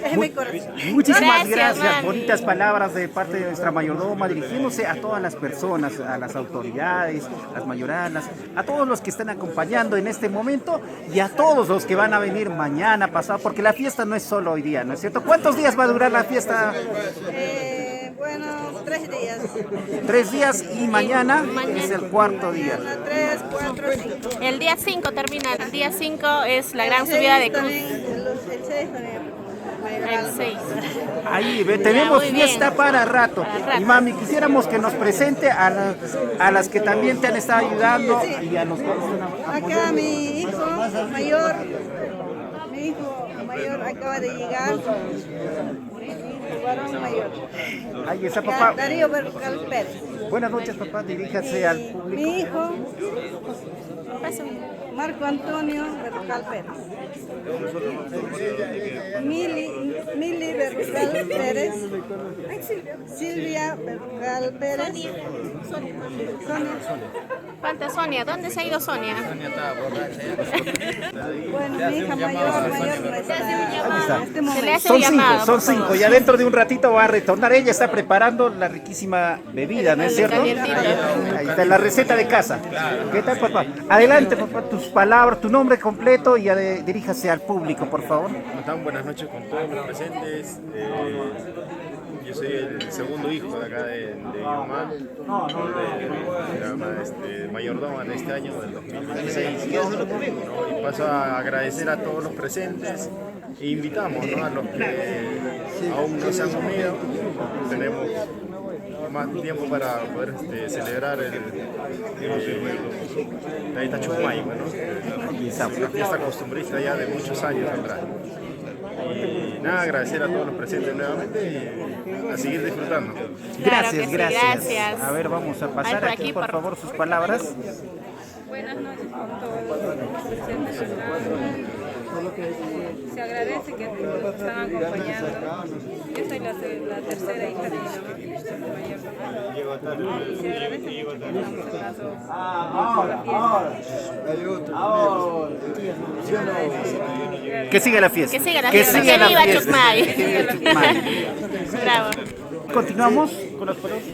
Es mi corazón. Muchísimas gracias. Bonitas palabras de parte de nuestra mayordoma, dirigiéndose a todas las personas, a las autoridades, las mayoralas, a todos los que están acompañando en este momento y a todos los que van a venir mañana, pasado, porque la fiesta no es solo hoy día, ¿no es cierto? ¿Cuántos días va a durar la fiesta? Bueno, 3 días. 3 días y mañana es el cuarto día. 3, 4, 5. El día 5 termina, el día 5 es la gran subida de cruz. El 6 también. El 6. Ahí tenemos fiesta para rato. Y mami, quisiéramos que nos presente a las que también te han estado ayudando y a los que están apoyando. Acá mi hijo mayor acaba de llegar. Varón mayor. Ahí está papá. Darío Bercal Pérez. Buenas noches, papá, diríjase al público. Mi hijo Marco Antonio Bercal Pérez. Mili Bercal Pérez. Silvia Bercal Pérez. Sonia. Falta Sonia. ¿Dónde se ha ido Sonia? Sonia estaba borracha. Bueno, mi hija mayor no está en este momento. Son cinco. Ya dentro de un ratito va a retornar. Ella está preparando la riquísima bebida, ¿no es cierto? Ahí está la receta de casa. ¿Qué tal, papá? Adelante, papá, tus palabras, tu nombre completo y diríjase al público, por favor. Buenas noches con todos los presentes. Yo soy el segundo hijo de acá de mi mamá, mayordoma de este año, del 2016. Y paso a agradecer a todos los presentes e invitamos, ¿no?, a los que aún no se han unido. Tenemos más tiempo para poder celebrar la Ita Chucmay, una fiesta costumbrista ya de muchos años atrás. Y nada, agradecer a todos los presentes nuevamente y a seguir disfrutando. Gracias, gracias. A ver, vamos a pasar aquí, por favor, sus palabras. Buenas noches con todos los presentes acá. Se agradece que nos están acompañando. Yo soy la tercera hija de mi mamá, y se agradece mucho que nos hemos pasado por la fiesta. Que siga la fiesta. Que siga la fiesta. Que viva Chucmay. Bravo. Continuamos con las palabras.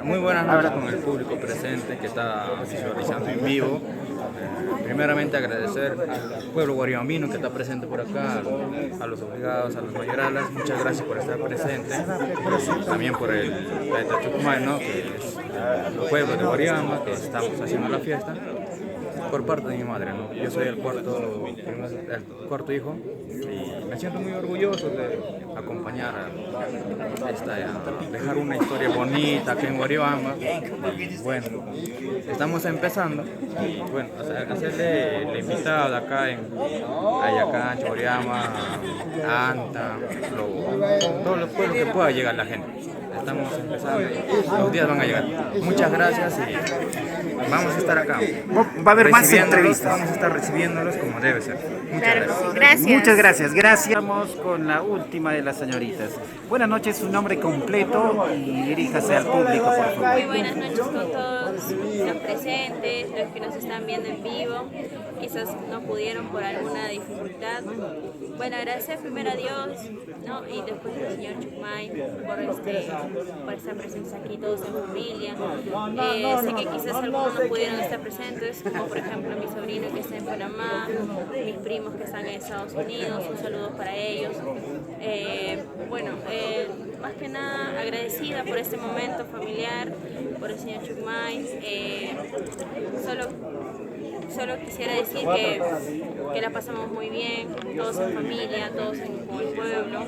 Muy buenas noches con el público presente que está visualizando en vivo. Primeramente agradecer al pueblo guaribambino que está presente por acá, a los obligados, a los mayoralas, muchas gracias por estar presentes. También por la Ita Chucmay, ¿no?, que es el pueblo de Guaribamba, que estamos haciendo la fiesta. por parte de mi madre, ¿no? Yo soy el cuarto hijo y me siento muy orgulloso de acompañar a dejar una historia bonita aquí en Guaribamba. Y bueno, estamos empezando y bueno, hacerle el invitado acá en Ayacán, Choriama, Anta, todos los pueblos que pueda llegar la gente. Estamos empezando, los días van a llegar. Muchas gracias y vamos a estar acá. Va a haber más entrevistas. Vamos a estar recibiéndolos como debe ser. Muchas gracias. Gracias. Muchas gracias. Gracias. Vamos con la última de las señoritas. Buenas noches, su nombre completo y diríjase al público, por favor. Muy buenas noches con todos los presentes, los que nos están viendo en vivo. Quizás no pudieron por alguna dificultad. Bueno, agradecer primero a Dios, ¿no? Y después al señor Chucmay por esta presencia aquí todos en familia. Sé que quizás algunos no pudieron estar presentes, como por ejemplo mi sobrino que está en Panamá, mis primos que están en Estados Unidos, un saludo para ellos. Más que nada agradecida por este momento familiar, por el señor Chucmay. Solo quisiera decir que la pasamos muy bien, todos en familia, todos en el pueblo.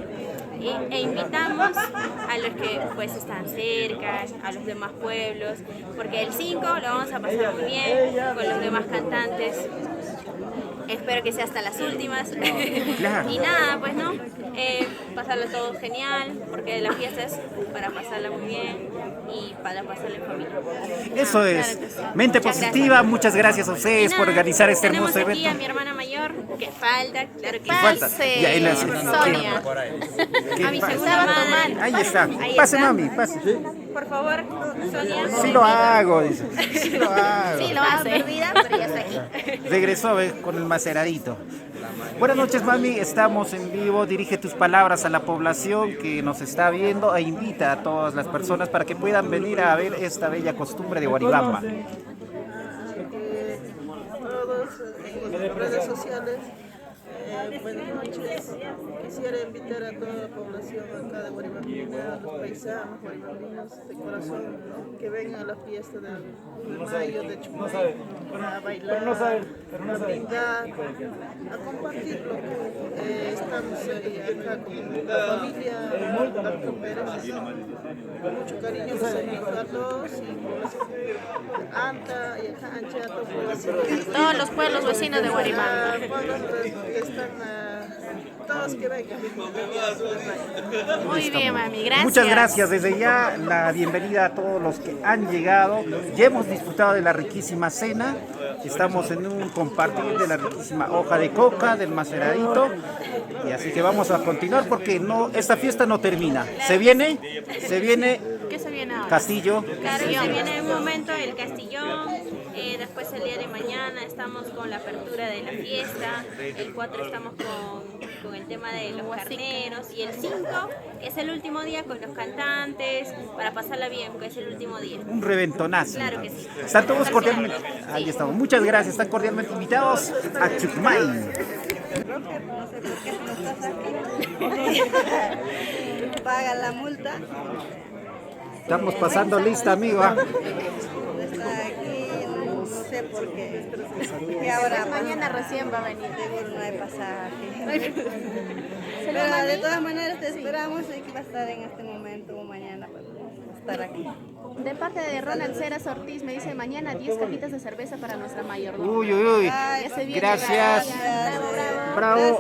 E invitamos a los que pues están cerca, a los demás pueblos, porque el 5 lo vamos a pasar muy bien con los demás cantantes. Espero que sea hasta las últimas. Claro. Y nada, pues no, pasarlo todo genial, porque la fiesta es para pasarla muy bien y para pasarla en familia. Eso Claro es. que sí. Mente Muchas positiva, gracias. muchas gracias a ustedes Y por nada, organizar este tenemos hermoso aquí evento. a mi hermana mayor, que falta, claro que Falta. sí. Ya, en la- Sonia. A mi segunda madre. Ahí está. Ahí Pase, está. mami, pase. Por favor, Sonia. Sí lo hago, dice. Sí lo hago. Sí, lo hace. Perdida, pero ya está aquí. Regresó con el maceradito. Buenas noches, mami. Estamos en vivo. Dirige tus palabras a la población que nos está viendo e invita a todas las personas para que puedan venir a ver esta bella costumbre de Guaribamba. Todos en las redes sociales, buenas noches. Quisiera invitar a toda la población acá de Guaribambina, a los paisanos guaribambinos de corazón, que vengan a la fiesta de mayo de Chucmay, a bailar, a brindar, a compartirlo. Estamos acá con la familia Castro Pérez, con mucho cariño los amigos a todos y población Anta y Cancha, Todos los pueblos vecinos de Guaribamba. Todos que vengan. Muy bien, mami, gracias. Muchas gracias. Desde ya la bienvenida a todos los que han llegado. Ya hemos disfrutado de la riquísima cena. Estamos en un compartir de la riquísima hoja de coca, del maceradito. Y así que vamos a continuar porque esta fiesta no termina. Se viene ¿Qué se viene ahora? Castillo. Claro, se viene un momento el Castillón, después el día de mañana estamos con la apertura de la fiesta, el 4 estamos con el tema de los carneros y el 5 es el último día con los cantantes para pasarla bien, porque es el último día. Un reventonazo. Claro que sí. Están todos cordialmente. Ahí estamos. Muchas gracias. Están cordialmente invitados a Chucmay. No sé por qué no estás aquí. Paga la multa. Estamos pasando lista, amigo. ¿Ah? Está aquí, no sé por qué. Que ahora Mañana recién va a venir. seguro no hay pasaje. Pero de todas maneras te esperamos y que va a estar en este momento o mañana para estar aquí. De parte de Ronald Ceras Ortiz me dice mañana 10 cajitas de cerveza para nuestra mayordomía. Uy, uy, uy. Ya se viene. Gracias. Bravo, bravo. Bravo.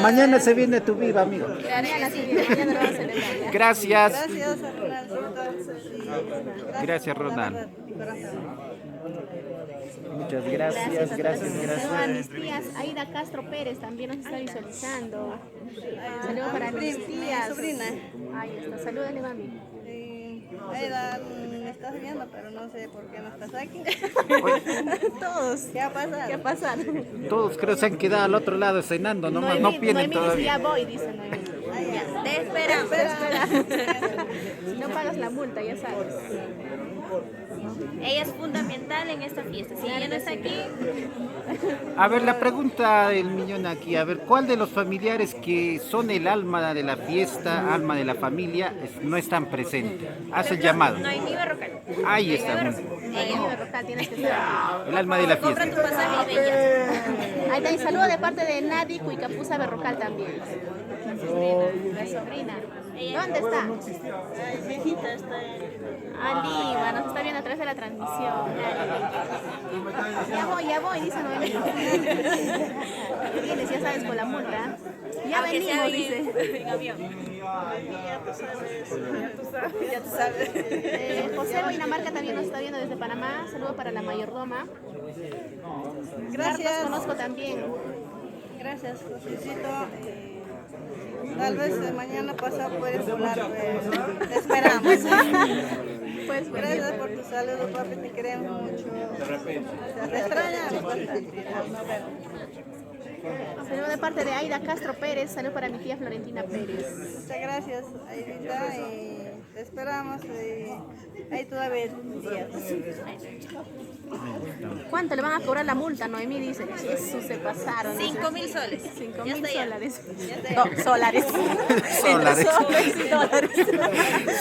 Mañana se viene tu vida, amigo. Mañana sí viene, mañana lo vamos a celebrar ya. Gracias. Gracias a Ronaldito. Gracias, Ronald. Muchas gracias, gracias, Saludos a gracias. mis tías, Aida Castro Pérez también nos está visualizando. Saludos para mis tías. sobrina. Ahí está, salúdale, mami. Aida, me estás viendo, pero no sé por qué no estás aquí. Todos. ¿Qué ha pasado? ¿Qué pasa? Todos creo se han quedado al otro lado cenando, nomás no vienen Noemí dice, ya todavía. voy, dice Noemí. Ya, Te esperamos. Si no pagas la multa, ya sabes. Ella es fundamental en esta fiesta. Si ella no está aquí, A ver, la pregunta del millón aquí, a ver, ¿cuál de los familiares que son el alma de la fiesta, alma de la familia, no están presentes? Haz el llamado. no hay ni Berrocal. Ahí está. Ella, Berrocal, tienes que estar. El alma de la Compra fiesta. tu pasaje y ven ya. Ahí está, y saludo de parte de Nadi Cuicapuza Berrocal también. La sobrina. ¿Dónde está? Ah, Lima, nos está viendo a través de la transmisión. Ya voy, dice Noelia. Vienes, ya sabes, con la multa. Ya Aunque sea venimos, dice. en avión. Ya tú sabes. José Boinamarca también nos está viendo desde Panamá. Saludo para la mayordoma. Gracias. Carlos conozco también. Gracias, Josécito. Tal vez mañana pasado puedes volar, pues, te esperamos. Pues Gracias por tu saludo, papi, te queremos mucho. Te extrañamos bastante. Saludo de parte de Aida Castro Pérez. Saludo para mi tía Florentina Pérez. Muchas gracias, Aidita, y te esperamos. Ahí todavía días. ¿Cuánto le van a cobrar la multa? Noemí dice. Eso se pasaron. 5.000 soles. 5.000 solares. Ya No, solares. Solares. Soles y dólares.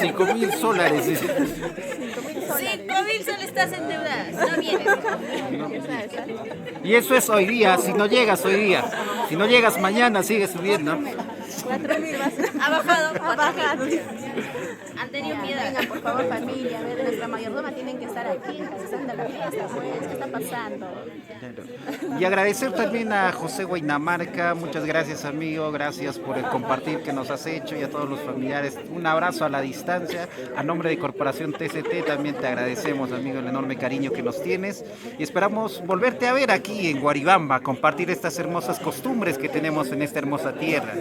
5.000 solares. dice. 5.000 soles estás endeudada. No vienes. Y eso es hoy día, si no llegas hoy día. Si no llegas mañana, sigue subiendo. 4.000 va a ser. Ha bajado. Ha bajado. Han tenido Ya, piedad. vengan, por favor, familia, a ver, nuestra mayordoma tienen que estar aquí, empezando la fiesta, pues, ¿qué está pasando? Y agradecer también a José Guainamarca, muchas gracias amigo, gracias por el compartir que nos has hecho y a todos los familiares, un abrazo a la distancia, a nombre de Corporación TCT también te agradecemos amigo el enorme cariño que nos tienes y esperamos volverte a ver aquí en Guaribamba, compartir estas hermosas costumbres que tenemos en esta hermosa tierra.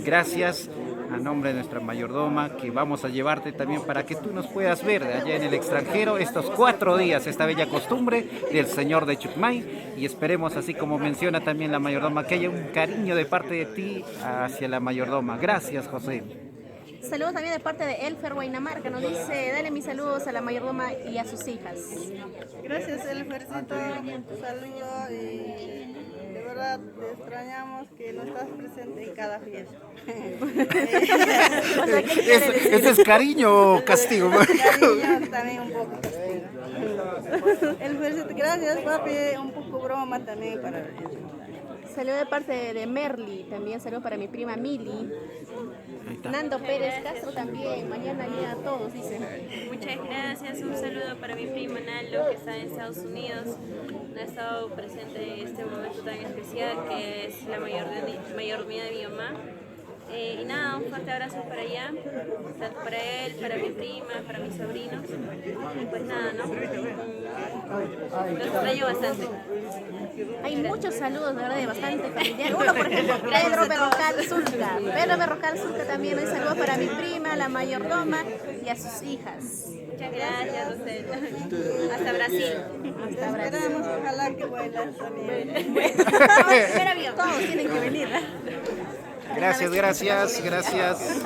Gracias. A nombre de nuestra mayordoma, que vamos a llevarte también para que tú nos puedas ver de allá en el extranjero estos 4 días, esta bella costumbre del señor de Chucmay, y esperemos, así como menciona también la mayordoma, que haya un cariño de parte de ti hacia la mayordoma. Gracias, José. Saludos también de parte de Elfer Guainamarca, nos dice, dale mis saludos a la mayordoma y a sus hijas. Gracias, Elfercito, por tu saludo y de verdad te extrañamos que no estás presente en cada fiesta. ¿Este es cariño o castigo? Cariño, también un poco castigo. Elfercito, gracias papi, un poco broma también para Saludo de parte de Merly, también saludo para mi prima Mili. Nando Pérez Castro también, mañana ya a todos, dice. Muchas gracias, un saludo para mi prima Nalo que está en Estados Unidos, no ha estado presente en este momento tan especial que es la mayordomía de mi mamá. Y nada, un fuerte abrazo para allá, tanto para él, para mi prima, para mis sobrinos. Y pues nada, ¿no? Los extraño bastante. Hay muchos saludos, de verdad, de bastante familiar. Uno, por ejemplo, Pedro Berrocal Zulca. Pedro Berrocal Zulca también, un saludo para mi prima, la mayordoma y a sus hijas. Muchas gracias a ustedes. Hasta Brasil. Hasta Brasil. esperamos, ojalá que vuelas también. Primer avión. Todos tienen que venir. Gracias, gracias, gracias.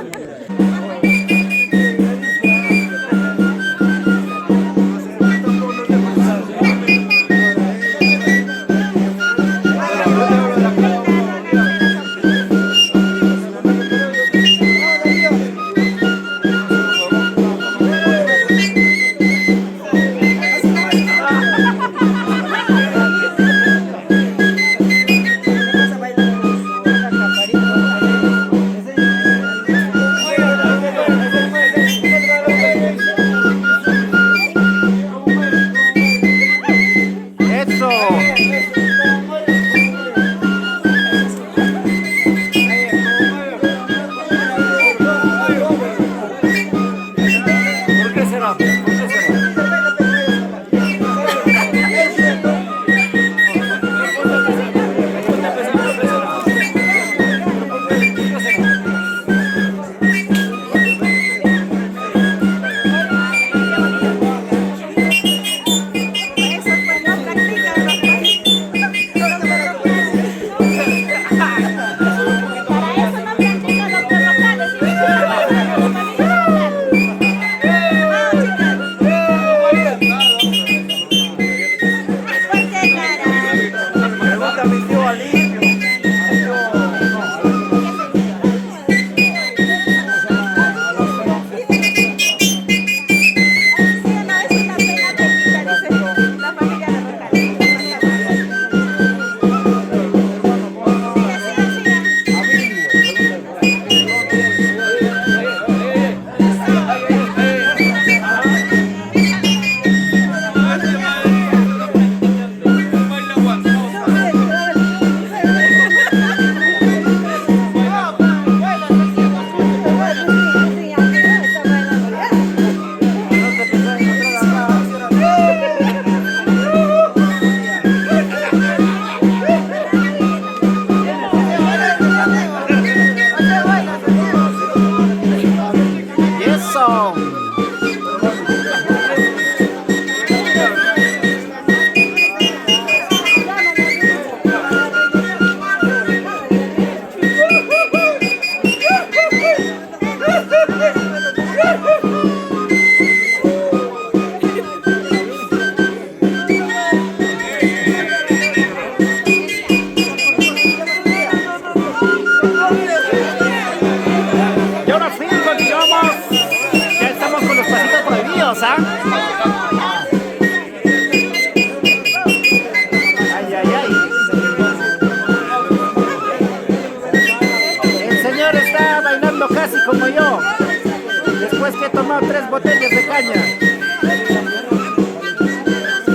que he tomado 3 botellas de caña.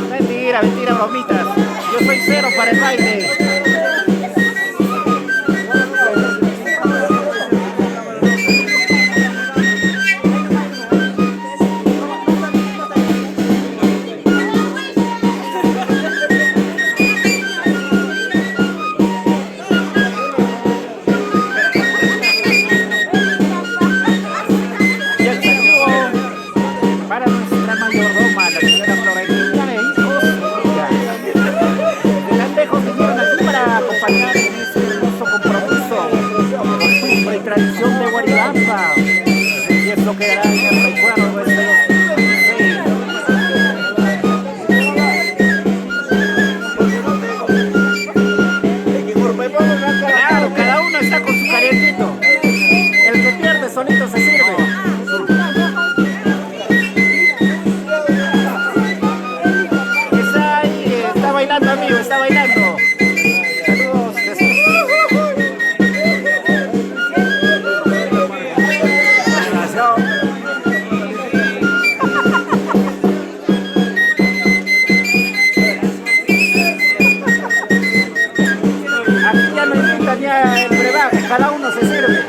Mentira, mentira, bromitas. Yo soy cero para el baile. Tradición de Guaribamba, y esto quedará en el recuerdo de los 16. Claro, cada uno está con su carietito. El que pierde solito se sirve. Está ahí, está bailando, amigo, está bailando. Saludos, Jesús. El brebaje, cada uno se sirve.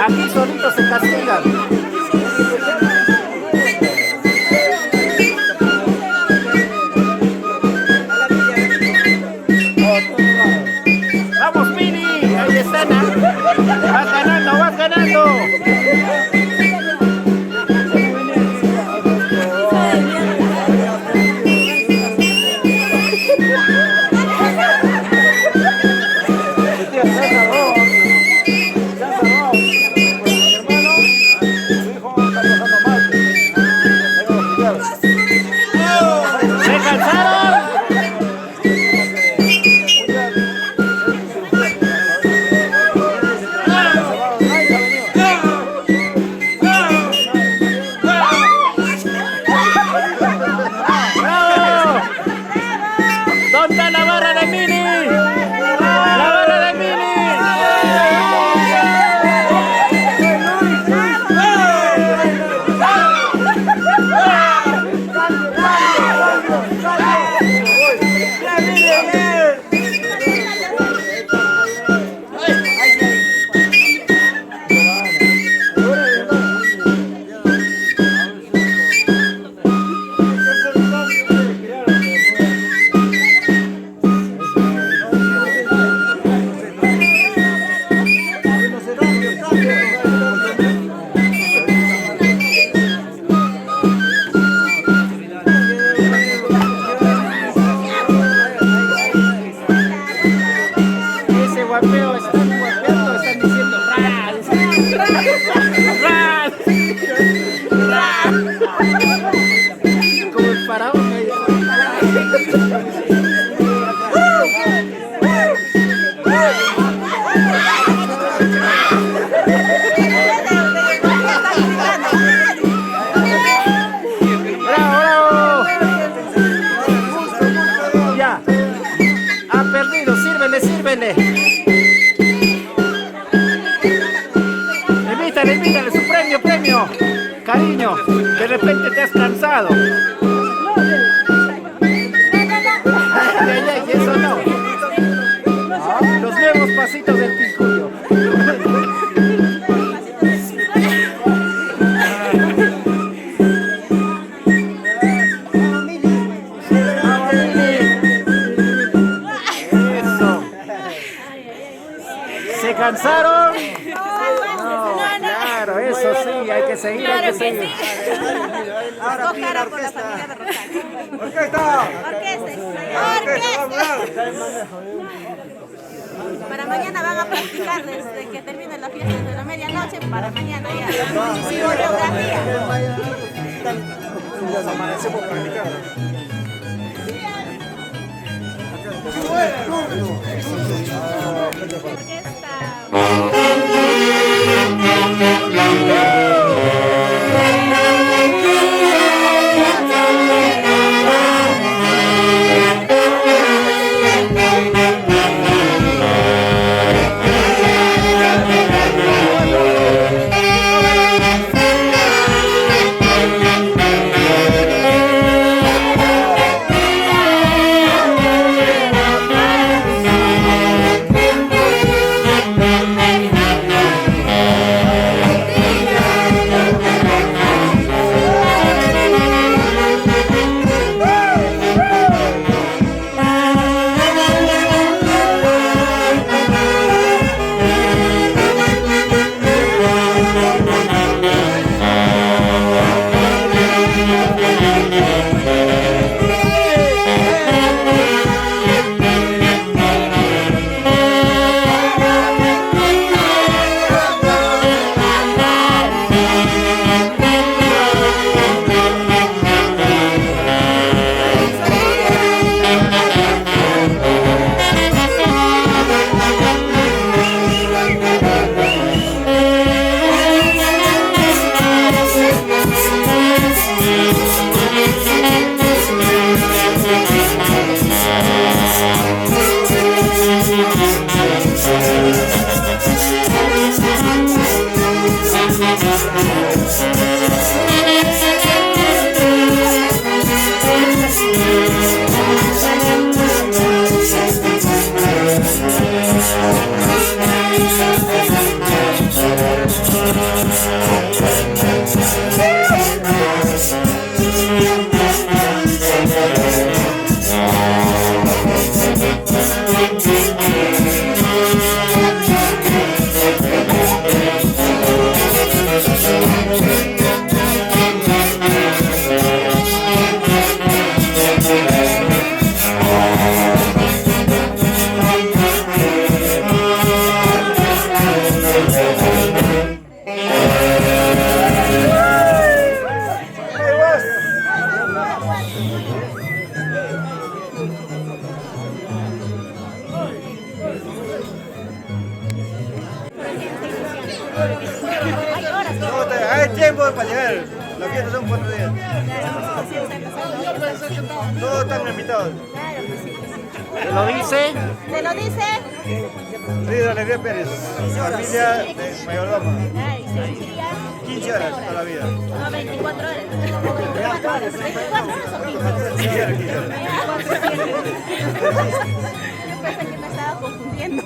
Aquí solitos se castigan. Vamos, Mini, ahí están. Vas ganando, vas ganando. Invítale su premio. Cariño, de repente te has cansado. Eso no. Los nuevos pasitos del Pincuyo. Eso. ¿Se cansaron? Claro, eso sí, hay que seguir, claro, hay que seguir. Sí. Dos caras por la familia de Rosario. Para mañana van a practicar desde que termine la fiesta de la medianoche, para mañana ya. Coreografía. Amanecemos practicando. Hay tiempo para llegar. La fiesta son 4 días. Todos están invitados. ¿Te lo dice? ¿Te lo dice? Río Alegría Pérez, familia de mayordomo. 15 horas toda la vida. No, 24 horas. 24 horas. 24 horas o 15 horas. 15 horas, 15 horas. Yo pensé que me estaba confundiendo.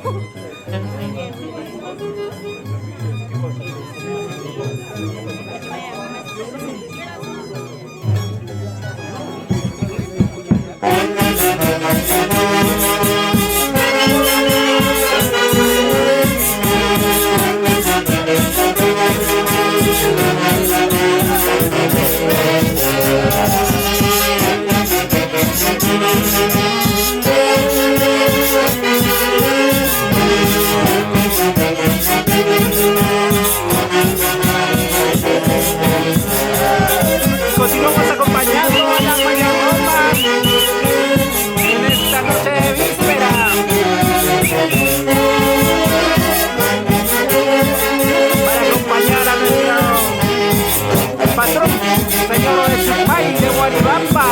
Continuamos acompañando a la mayordomma en esta noche de víspera. Para acompañar a nuestro patrón, señor de Chupay de Guaribamba.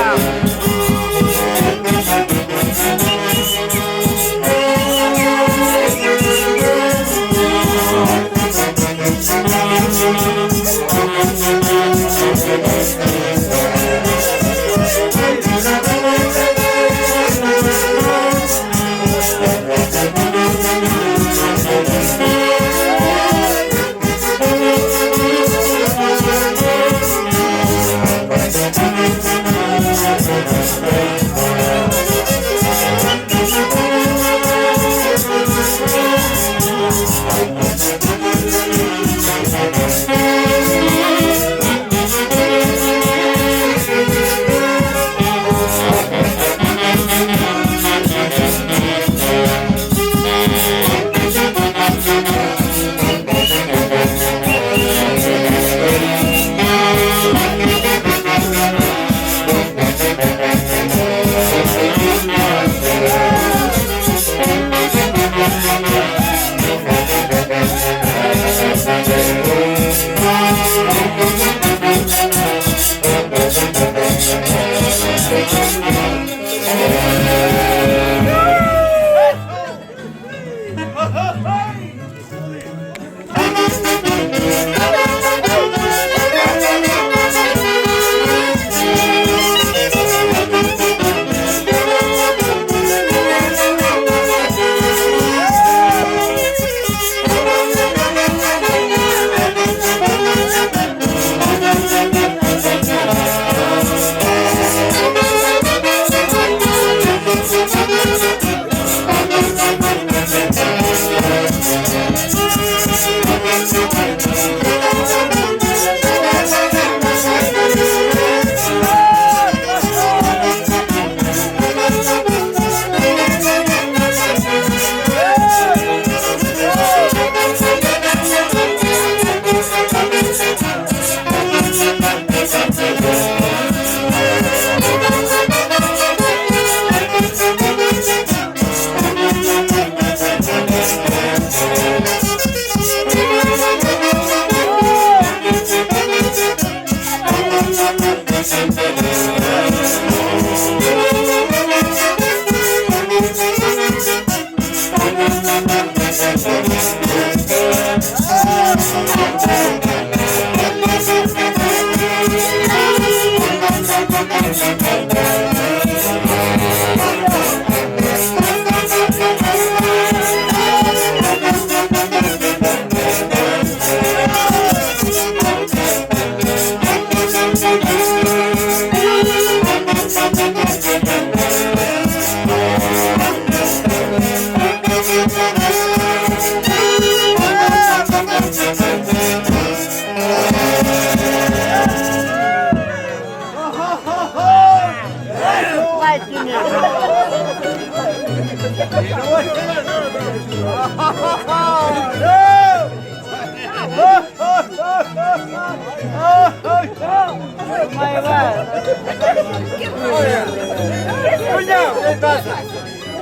¿Qué pasa?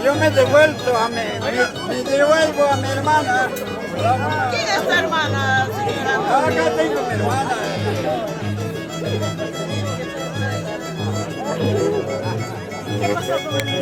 Yo me devuelvo a mi hermana. ¿Quién es tu hermana, señora? Acá tengo mi hermana. ¿Qué pasó con el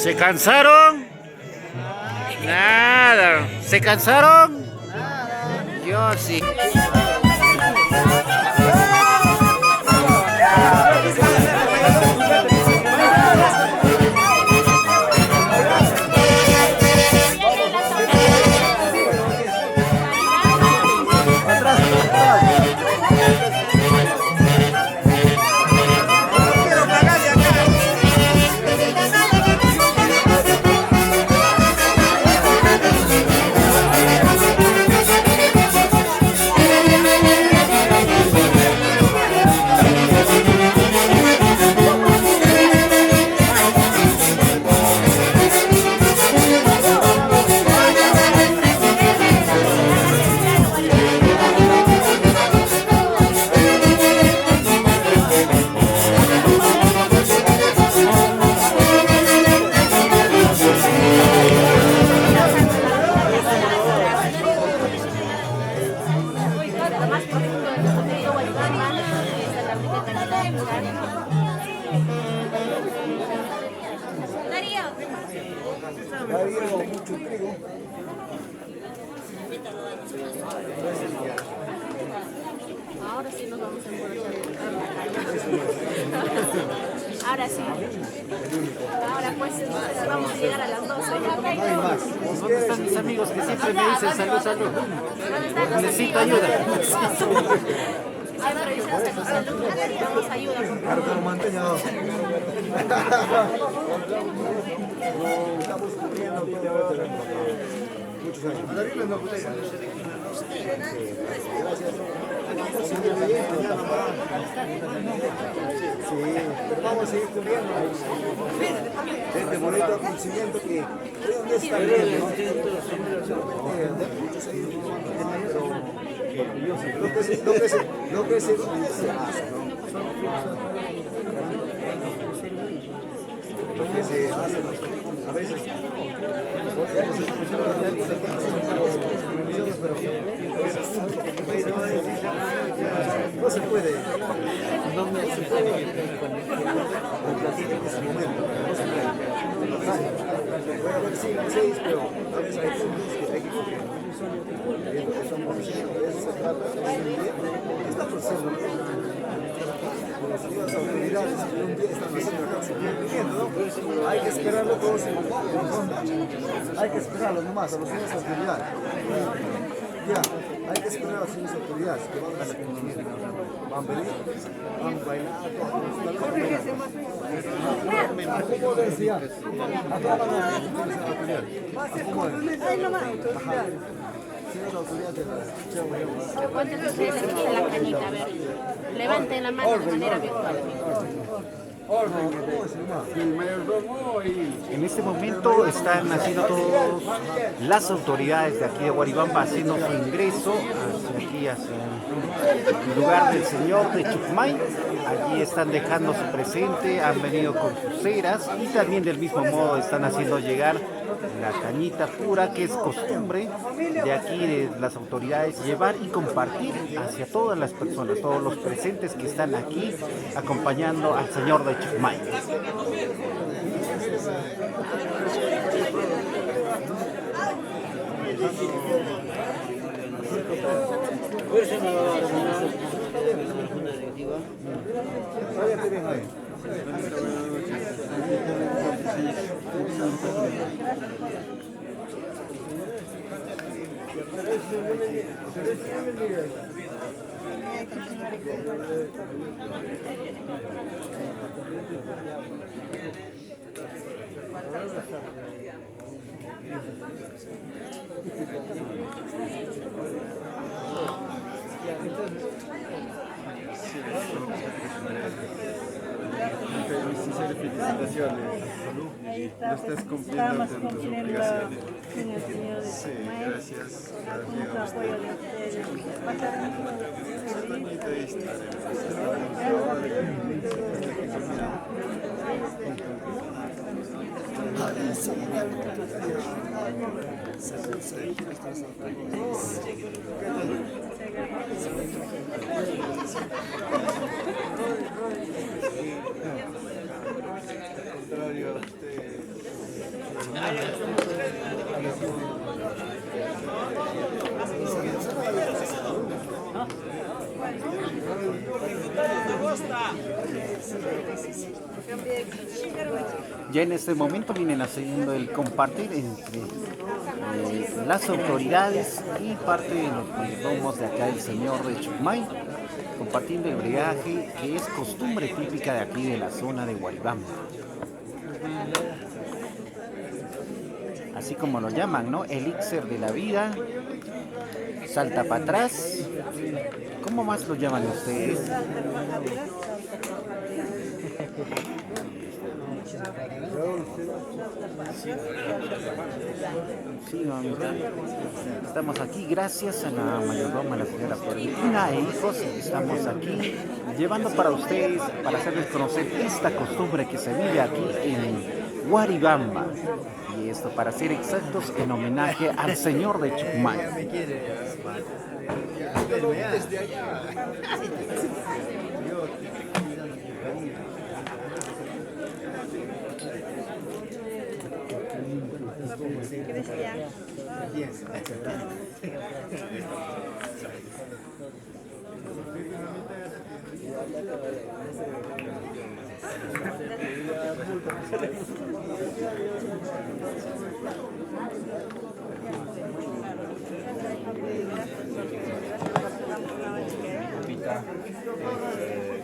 ¿Se cansaron? Nada. ¿Se cansaron? Yo sí. Ya llevo mucho trigo. Ahora sí nos vamos a emborrachar. Ahora sí. Ahora pues vamos a llegar a las 12. ¿Dónde están mis amigos que siempre me dicen salud, salud? ¿Dónde están los Necesito amigos? ayuda. Siempre dicen salud, necesitamos ayuda. Estamos cubriendo todo muchos años. Sí, pero vamos a seguir cubriendo este bonito acontecimiento que creo que está bien, ¿no? Muchos años, lo que se hace, ¿no? Lo que se hace, a veces no se puede, no se puede complacer en ese momento, no se puede. Bueno, sí, pero a veces hay puntos que hay que cumplir. Está procesando. Las autoridades están haciendo acá su cumplimiento, ¿no? Hay que esperarlo todos en ronda. Hay que esperarlo nomás a los señores autoridades. Ya, hay que esperar a las señores autoridades que van a hacer cumplimiento. Van a venir, van a bailar, ¿cómo decía? Acá van a ¿Cuántos de ustedes aquí de la cañita? A ver, levanten la mano de manera virtual. En este momento están haciendo todas las autoridades de aquí de Guaribamba haciendo su ingreso hacia aquí, hacia el lugar del señor de Chucmay. Allí están dejando su presente, han venido con sus ceras y también del mismo modo están haciendo llegar la cañita pura, que es costumbre de aquí de las autoridades llevar y compartir hacia todas las personas, todos los presentes que están aquí acompañando al señor de Chucmay. Sinceras felicitaciones. Lo estás cumpliendo con tus obligaciones. Sí, gracias. Contrario a usted. Ya en este momento vienen haciendo el compartir entre las autoridades y parte de los mayordomos de acá del señor de Chucmay, compartiendo el brebaje que es costumbre típica de aquí de la zona de Guaribamba. Así como lo llaman, ¿no? Elixir de la vida, salta para atrás. ¿Cómo más lo llaman ustedes? Sí, mamita. Estamos aquí gracias a la mayordoma, la señora Florentina e hijos. Estamos aquí llevando para ustedes, para hacerles conocer esta costumbre que se vive aquí en Guaribamba. Y esto, para ser exactos, en homenaje al señor de Chucmay. Cristian.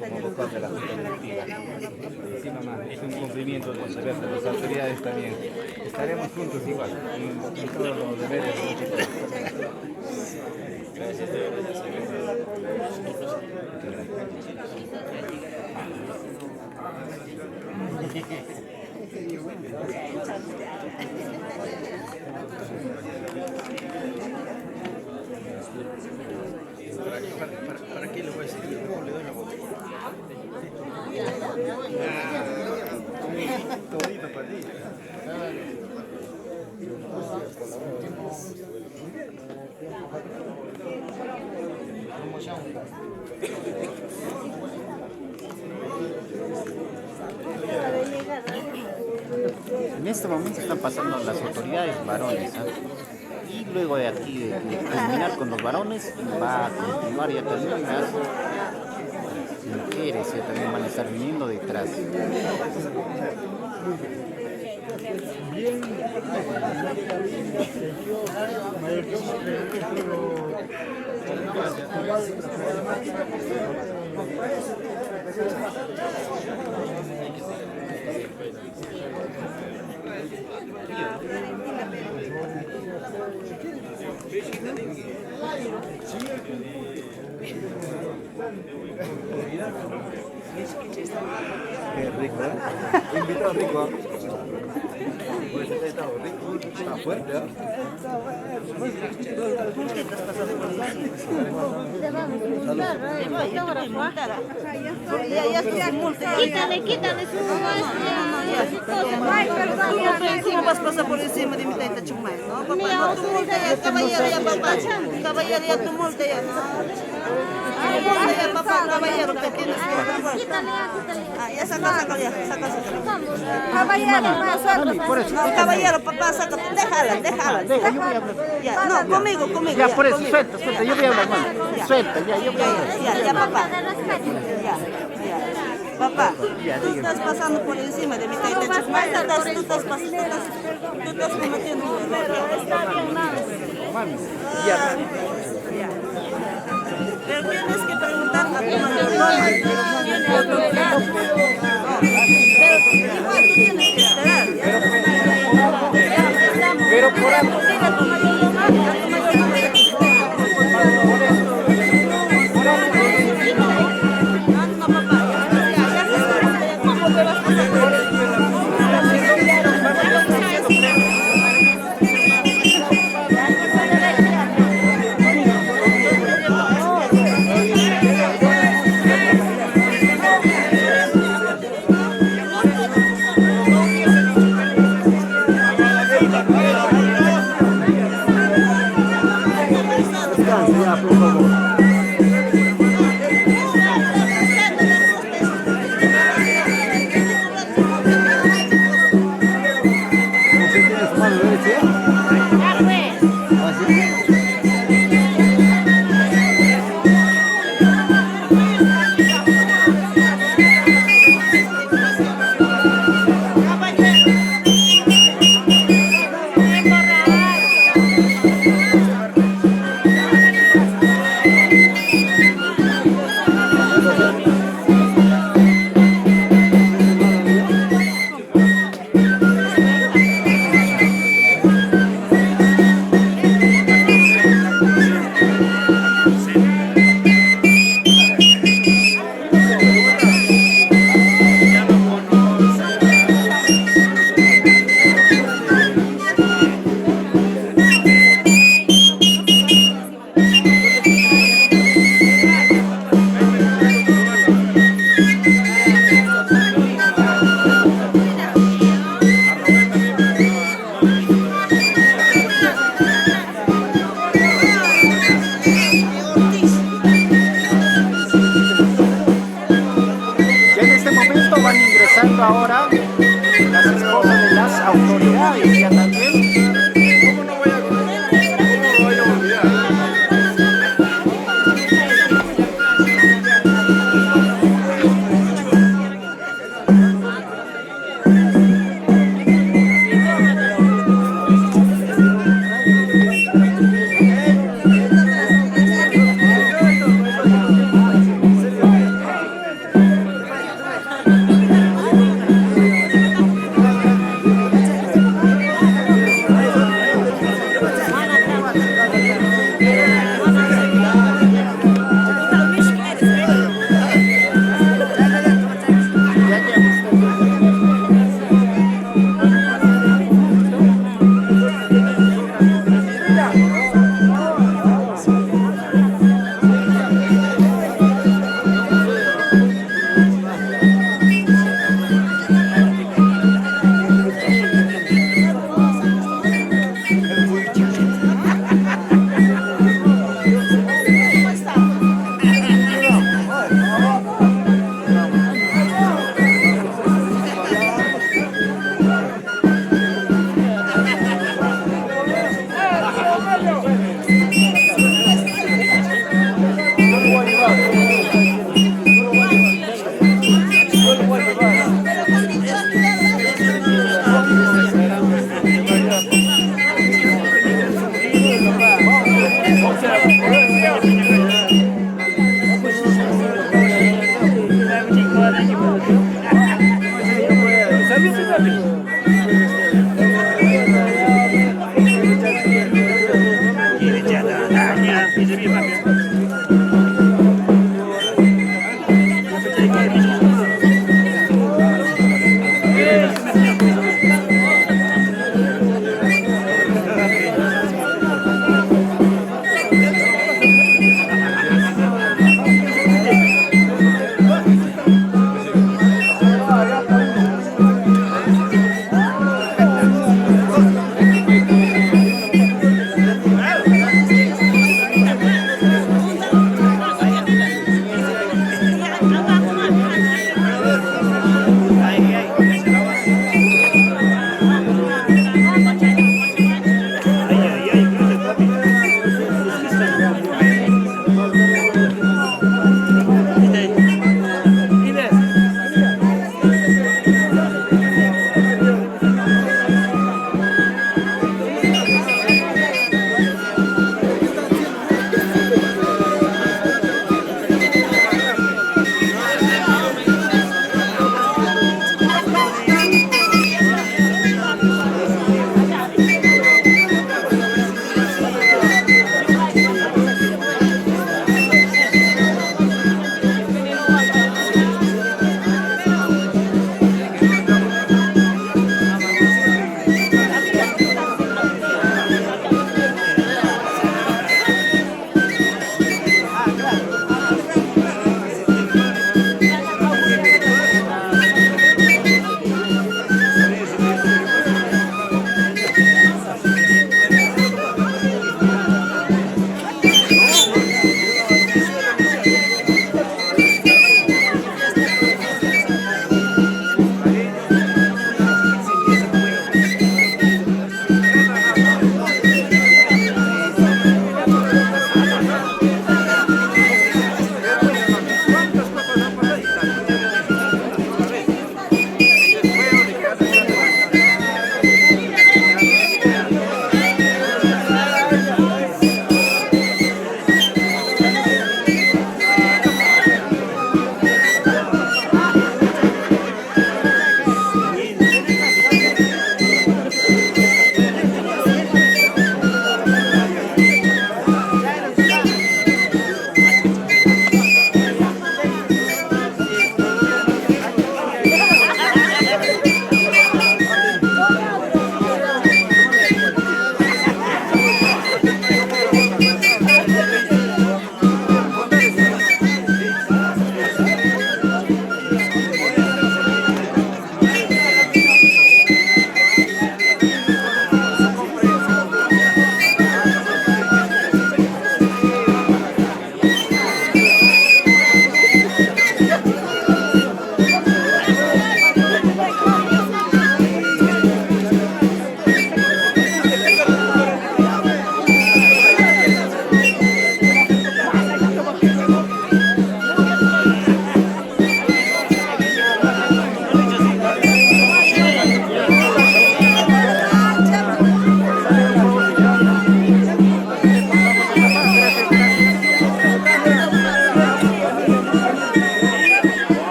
Como vocal de la Junta Directiva. Sí, mamá, es un cumplimiento de los deberes de las autoridades también. Estaremos juntos igual, en todos los deberes. Gracias, de verdad. ¿Para qué le voy a decir? Yo le doy la botella. Todito para ti. En este momento están pasando las autoridades varones, ¿ah? Y luego de aquí, de terminar con los varones, va a continuar y a terminar las mujeres, ya también van a estar viniendo detrás. Qué rico, ¿eh? Invitado rico. Pues está rico, está fuerte, ¿eh? Quítale su ¿cómo vas a pasar por encima de mi teta Chumay? No, papá, no, tu multa ya, caballero ya, papá. Caballero ya, tu multa ya, no. Ya, papá, caballero, que tienes que pagar. Ya saca ya, saca. Caballero, no, caballero, papá, saca, déjala. Deja, yo voy a hablar. Ya, no, conmigo. Ya, por eso, suelta, yo voy a hablar, mano. Suelta, ya, yo voy a hablar. Ya, papá. Ya. Papá, tú estás pasando por encima de mi teta Chumay, tú estás cometiendo un error. Está bien, Mami, ya. Pero tienes que preguntar a tu mayordomo. Pero igual tú tienes que esperar. Pero por algo.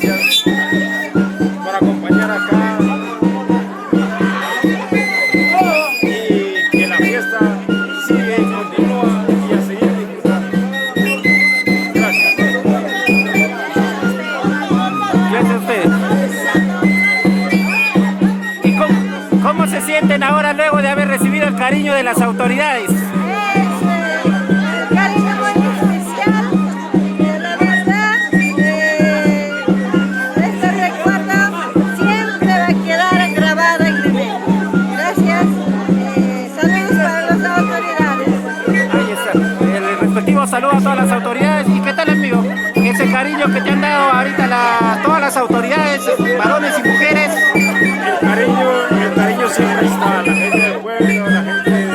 gracias por acompañar acá y que la fiesta sigue y continúa y a seguir disfrutando. Gracias. Gracias a ustedes. ¿Y cómo se sienten ahora luego de haber recibido el cariño de las autoridades? Saludos a todas las autoridades. ¿Y qué tal, amigo? Ese cariño que te han dado ahorita todas las autoridades, varones y mujeres. El cariño siempre está. La gente del pueblo, la gente de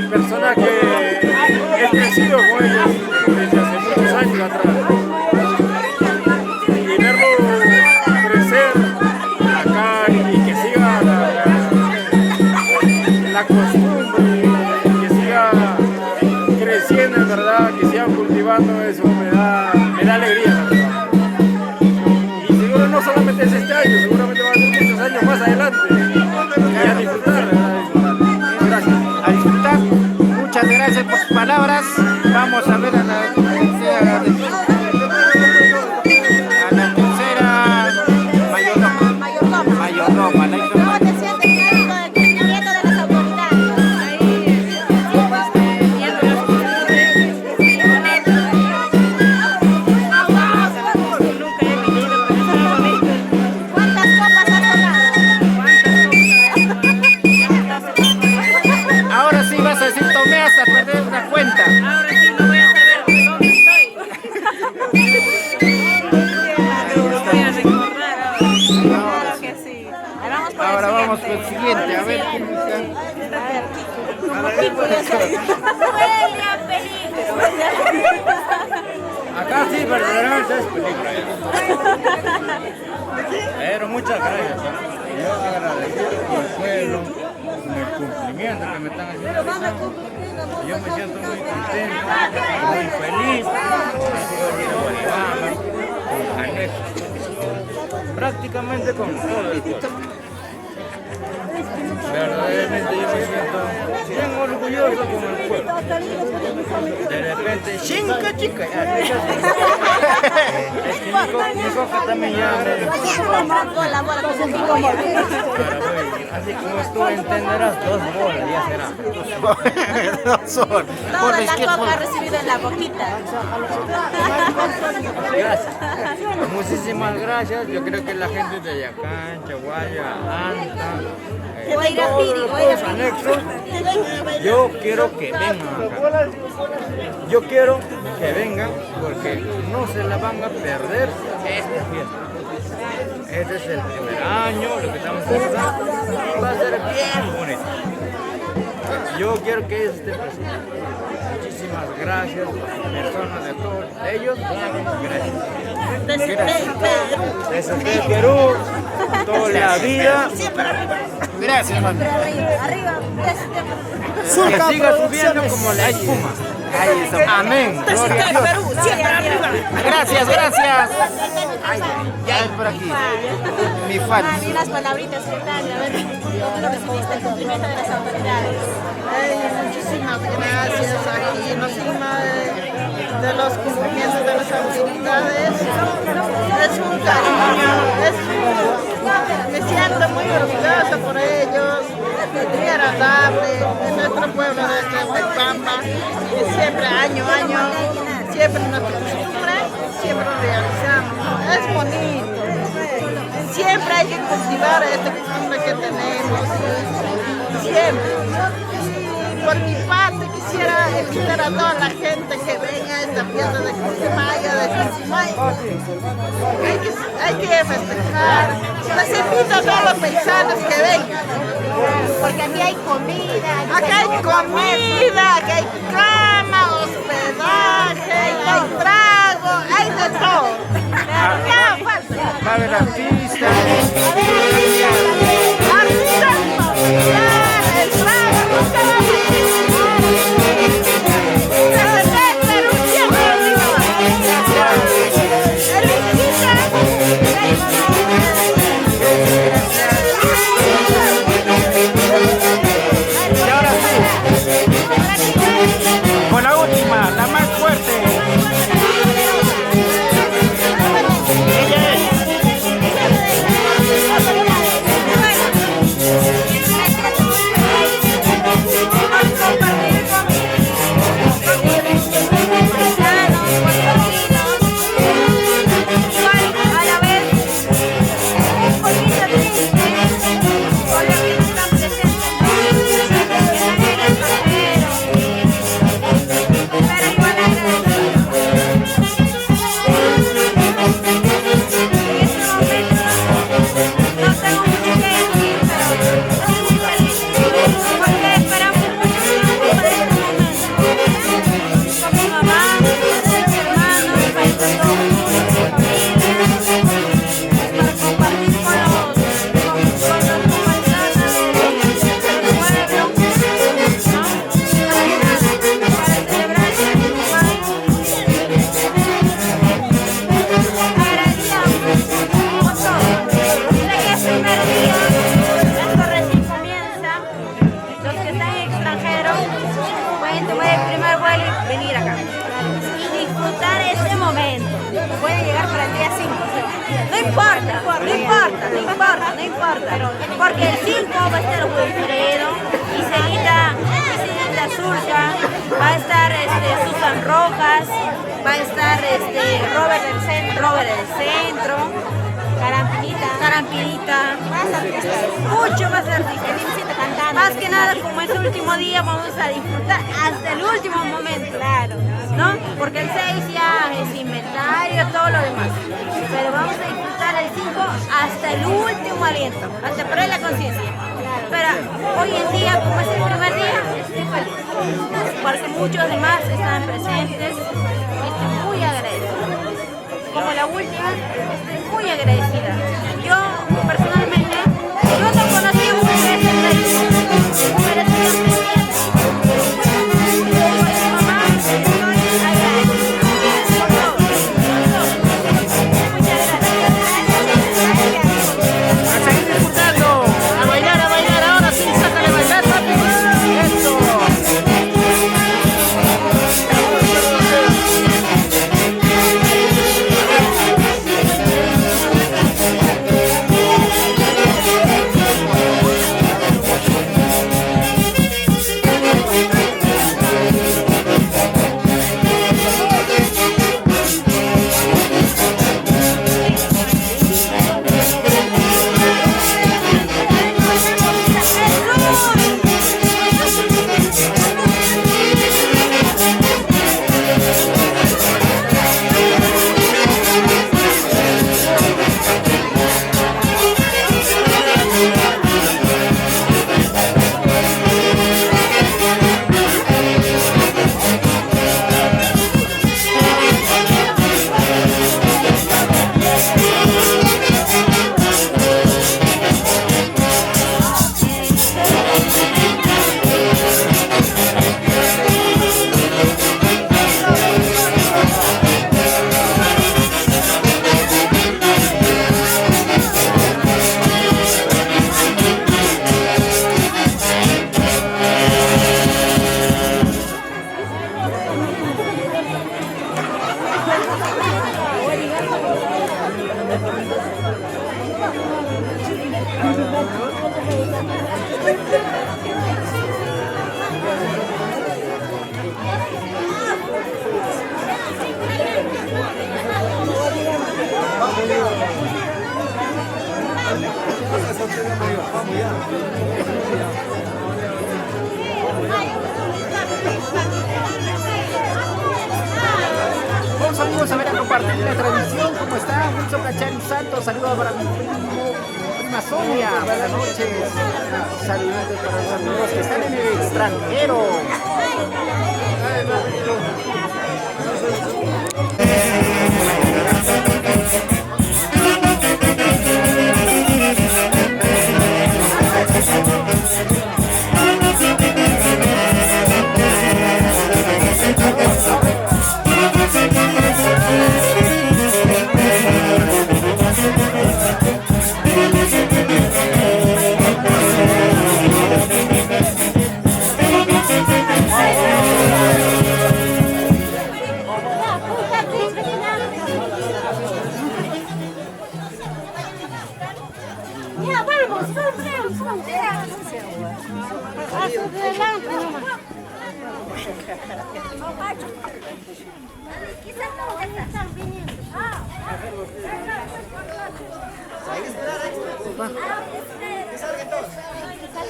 personas que he crecido con ellos desde hace muchos años atrás. Y verlo crecer acá y que siga la costumbre, creciendo, en verdad, que sigan cultivando eso, me da alegría, la verdad. Y seguro no solamente es este año, seguramente va a ser muchos años más adelante. Y a disfrutar, ¿verdad? Gracias. A disfrutar. Muchas gracias por sus palabras. Vamos a ver a la tercera mayordomma. Ahora vamos con el siguiente, a ver quién está. Acá sí, verdaderamente es película. Pero muchas gracias. Yo agradecido por el pueblo, con el cumplimiento que me están haciendo. Yo me siento muy contento, muy feliz. Con anexo. Prácticamente con todo el pueblo. Verdaderamente yo me siento bien orgulloso con el pueblo. De repente, chinga chica, es que mi coja también ya así como tú entenderás, 2 bolas ya será. 2 horas. Toda la coca ha recibido en la boquita. Gracias. Muchísimas gracias. Yo creo que la gente de Ayacán, Chaguaya, Anta, todos los anexos, yo quiero que vengan acá. Yo quiero que vengan porque no se la van a perder esta fiesta. Este es el primer año, lo que estamos celebrando, y va a ser bien bonito. Yo quiero que ellos estén presentes. Muchísimas gracias, personas de todos ellos. Gracias. Desde Perú, toda la vida. Gracias, hermano. Arriba. Que siga subiendo como la espuma. Ahí está. Amén. Gloria a Dios. Gracias, gracias. Ya es por aquí. Mi fan. Y unas palabritas, ¿qué tal? A ver, ¿cómo recibiste el cumplimiento de las autoridades? Muchísimas gracias. Aquí encima de los cumplimientos de las autoridades. Es un cariño, me siento muy orgullosa por ellos, muy agradable de nuestro pueblo de Huaypamba, y siempre año a año, siempre nuestra costumbre, siempre lo realizamos. Es bonito, siempre hay que cultivar esta costumbre que tenemos, siempre. Y por mi parte quisiera invitar a toda la gente que venga a esta fiesta de Cusimaya, hay que festejar. Les invito a todos los paisanos que vengan. Porque aquí hay comida. Aquí hay comida, aquí hay cama, hospedaje, hay trago, hay de todo. ¿Qué falta? Va a haber artistas. El trago, Gracias. este momento. Pueden llegar para el día 5. No importa, porque el 5 va a estar Wilfredo, Iselita Zulca, va a estar Susan Rojas, va a estar Robert del Centro, Carampinita, mucho más artistas. Más que nada, como es el último día, vamos a disfrutar hasta el último momento, claro, ¿no? Porque el 6 ya es inventario, todo lo demás. Pero vamos a disfrutar el 5 hasta el último aliento, hasta perder la conciencia. Pero hoy en día, como es el primer día, estoy feliz. Porque muchos demás están presentes y estoy muy agradecida. Como la última, estoy muy agradecida. Yo, personalmente, yo no conocía un Vamos amigos a ver a compartir la transmisión. ¿Cómo está? Wilson Cachari Santos, saludos para mi prima Sonia, buenas noches. Saludos para los amigos que están en el extranjero.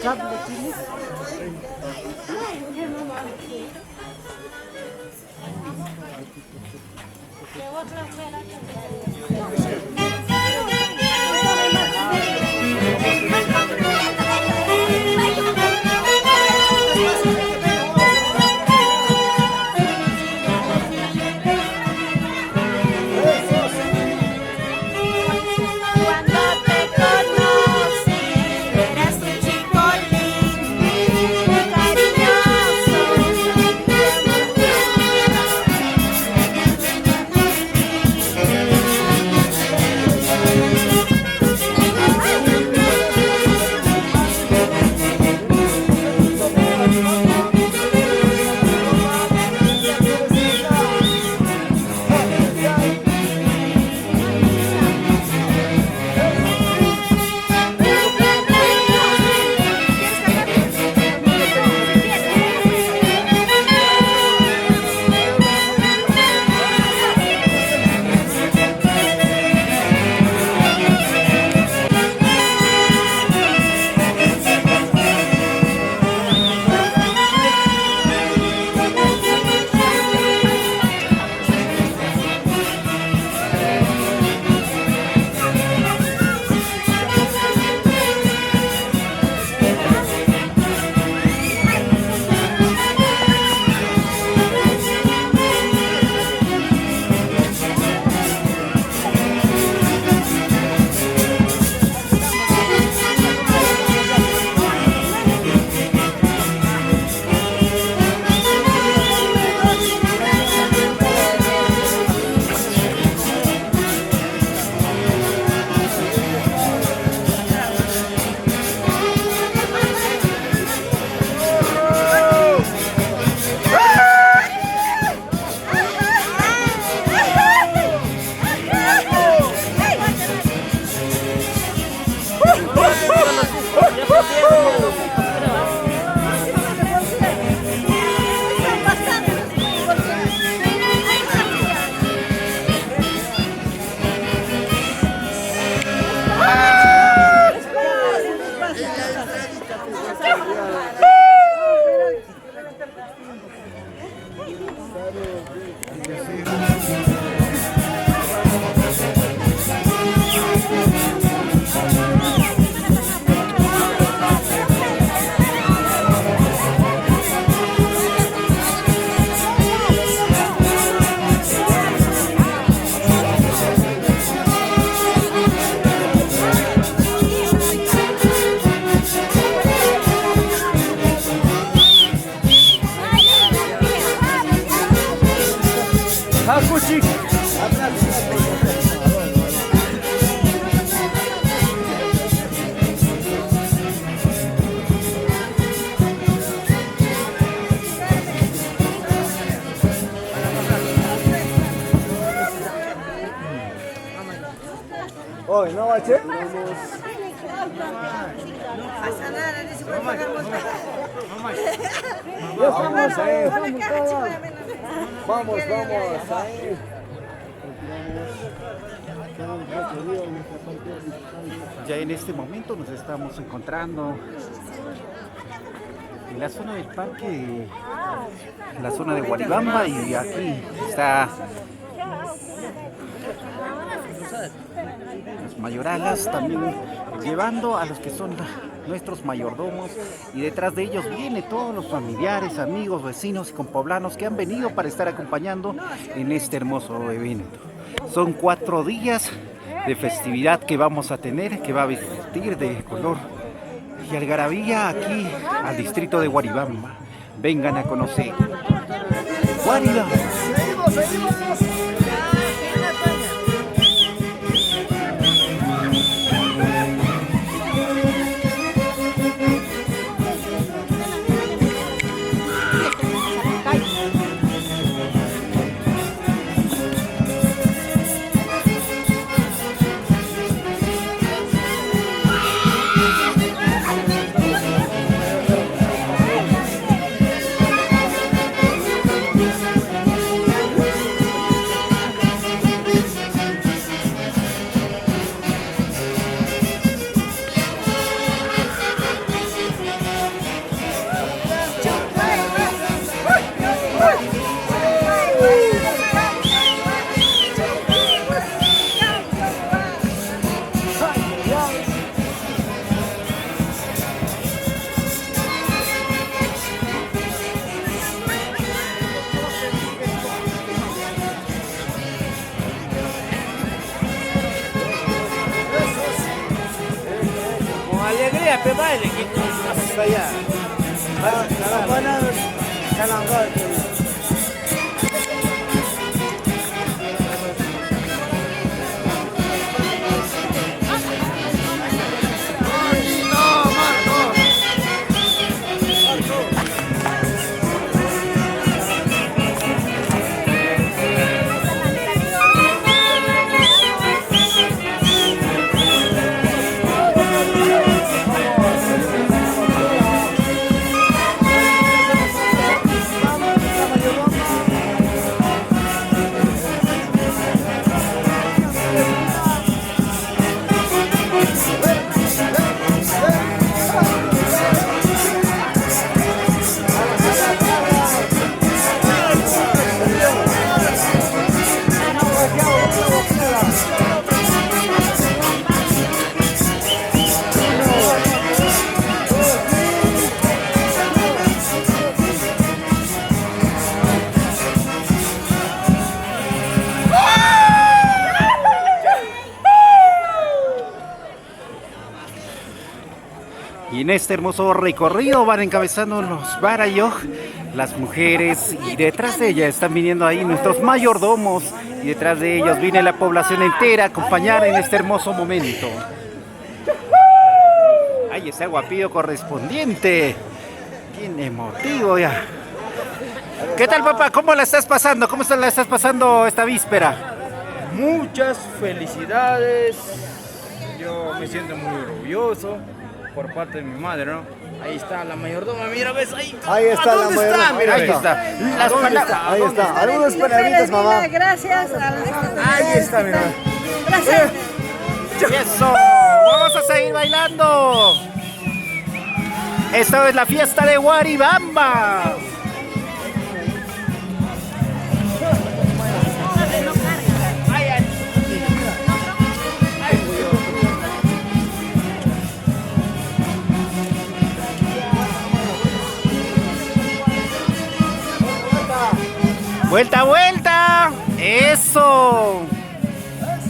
Cariñoso. Hoy, ¿no, bache? Pasa nada, dice, puede pagar multa. Ya estamos ahí. Vamos ahí. Ya en este momento nos estamos encontrando en la zona del parque, en la zona de Guaribamba, y aquí está los mayoralas también llevando a los que son nuestros mayordomos, y detrás de ellos vienen todos los familiares, amigos, vecinos y compoblanos que han venido para estar acompañando en este hermoso evento. Son 4 días de festividad que vamos a tener, que va a vestir de color y algarabía aquí al distrito de Guaribamba. Vengan a conocer Guaribamba. Seguimos. alegría, pe baile, que no hasta allá. Y en este hermoso recorrido van encabezando los barayoj, las mujeres, y detrás de ellas están viniendo ahí nuestros mayordomos, y detrás de ellos viene la población entera a acompañar en este hermoso momento. Ahí está el guapillo correspondiente, bien emotivo ya. ¿Qué tal, papá? ¿Cómo la estás pasando? ¿Cómo la estás pasando esta víspera? Muchas felicidades, yo me siento muy orgulloso por parte de mi madre, ¿no? Ahí está la mayordoma, mira, ves ahí. Ahí está la mayordoma, mira, ahí está. Ahí está. Algunas palabritas, mamá. Gracias. Ahí está, mira. Gracias. ¡Eso! ¡Vamos a seguir bailando! Esta es la fiesta de Guaribamba. Vuelta, vuelta. Eso.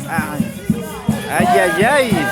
Ay, ay, ay, ay.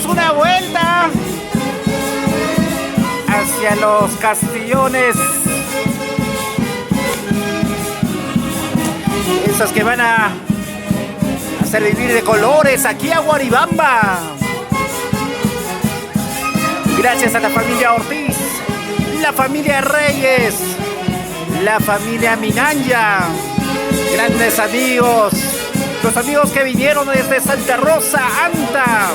Una vuelta hacia los castillones, esos que van a hacer vivir de colores aquí a Guaribamba. Gracias a la familia Ortiz, la familia Reyes, la familia Minanya, grandes amigos, los amigos que vinieron desde Santa Rosa, Anta,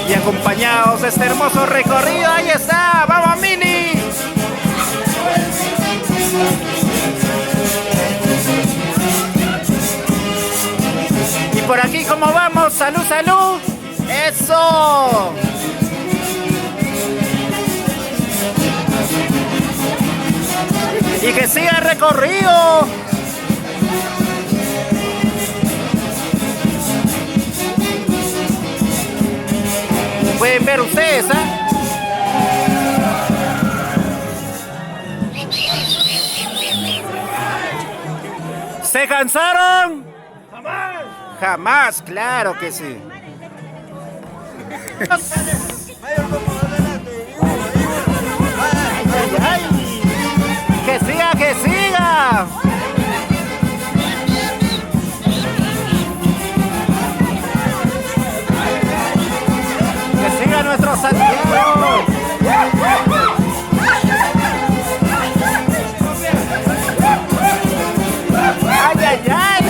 y acompañados de este hermoso recorrido. Ahí está, vamos Mini. Y por aquí como vamos, salud, salud. Eso. Y que siga el recorrido. Pueden ver ustedes, ¿ah? ¿Se cansaron? Jamás. Jamás, claro que sí. Ay, ay, ay. Que siga, que siga. Que siga nuestro Santiago. Ay, ay, ay.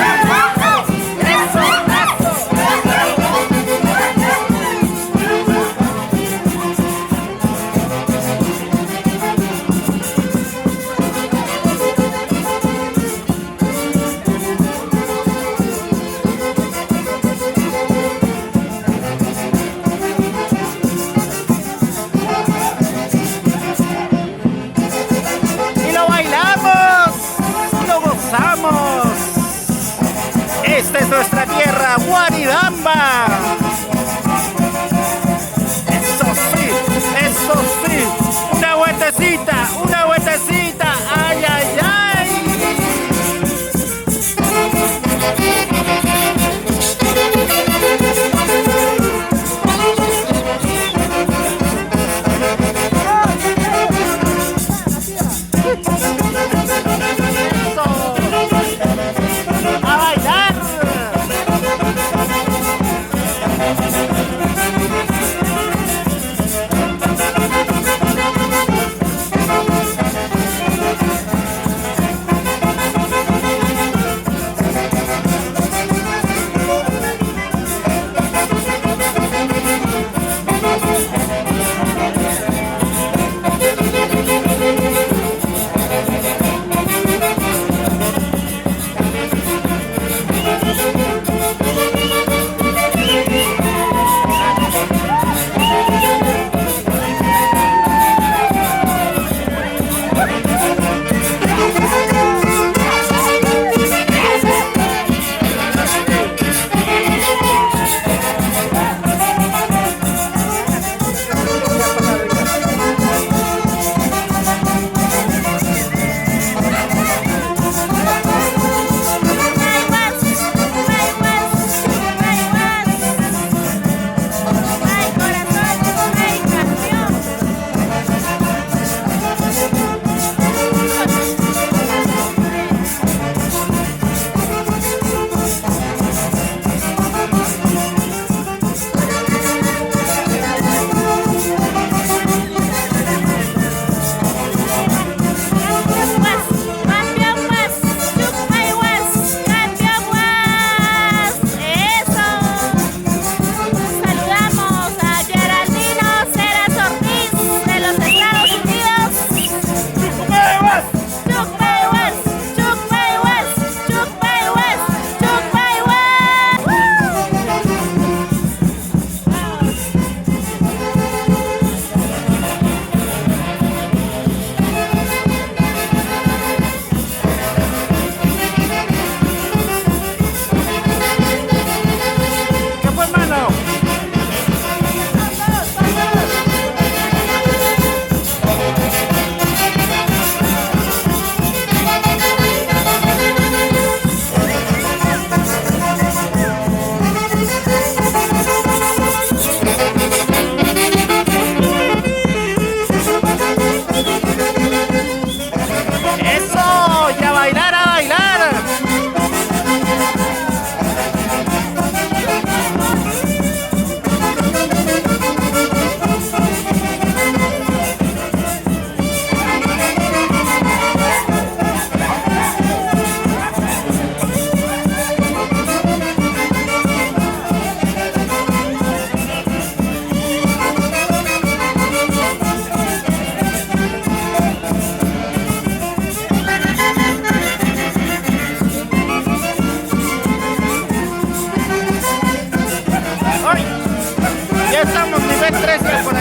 Esta es nuestra tierra, Guaribamba. Eso sí, una vueltecita, una vueltecita. Ay, ay, ay.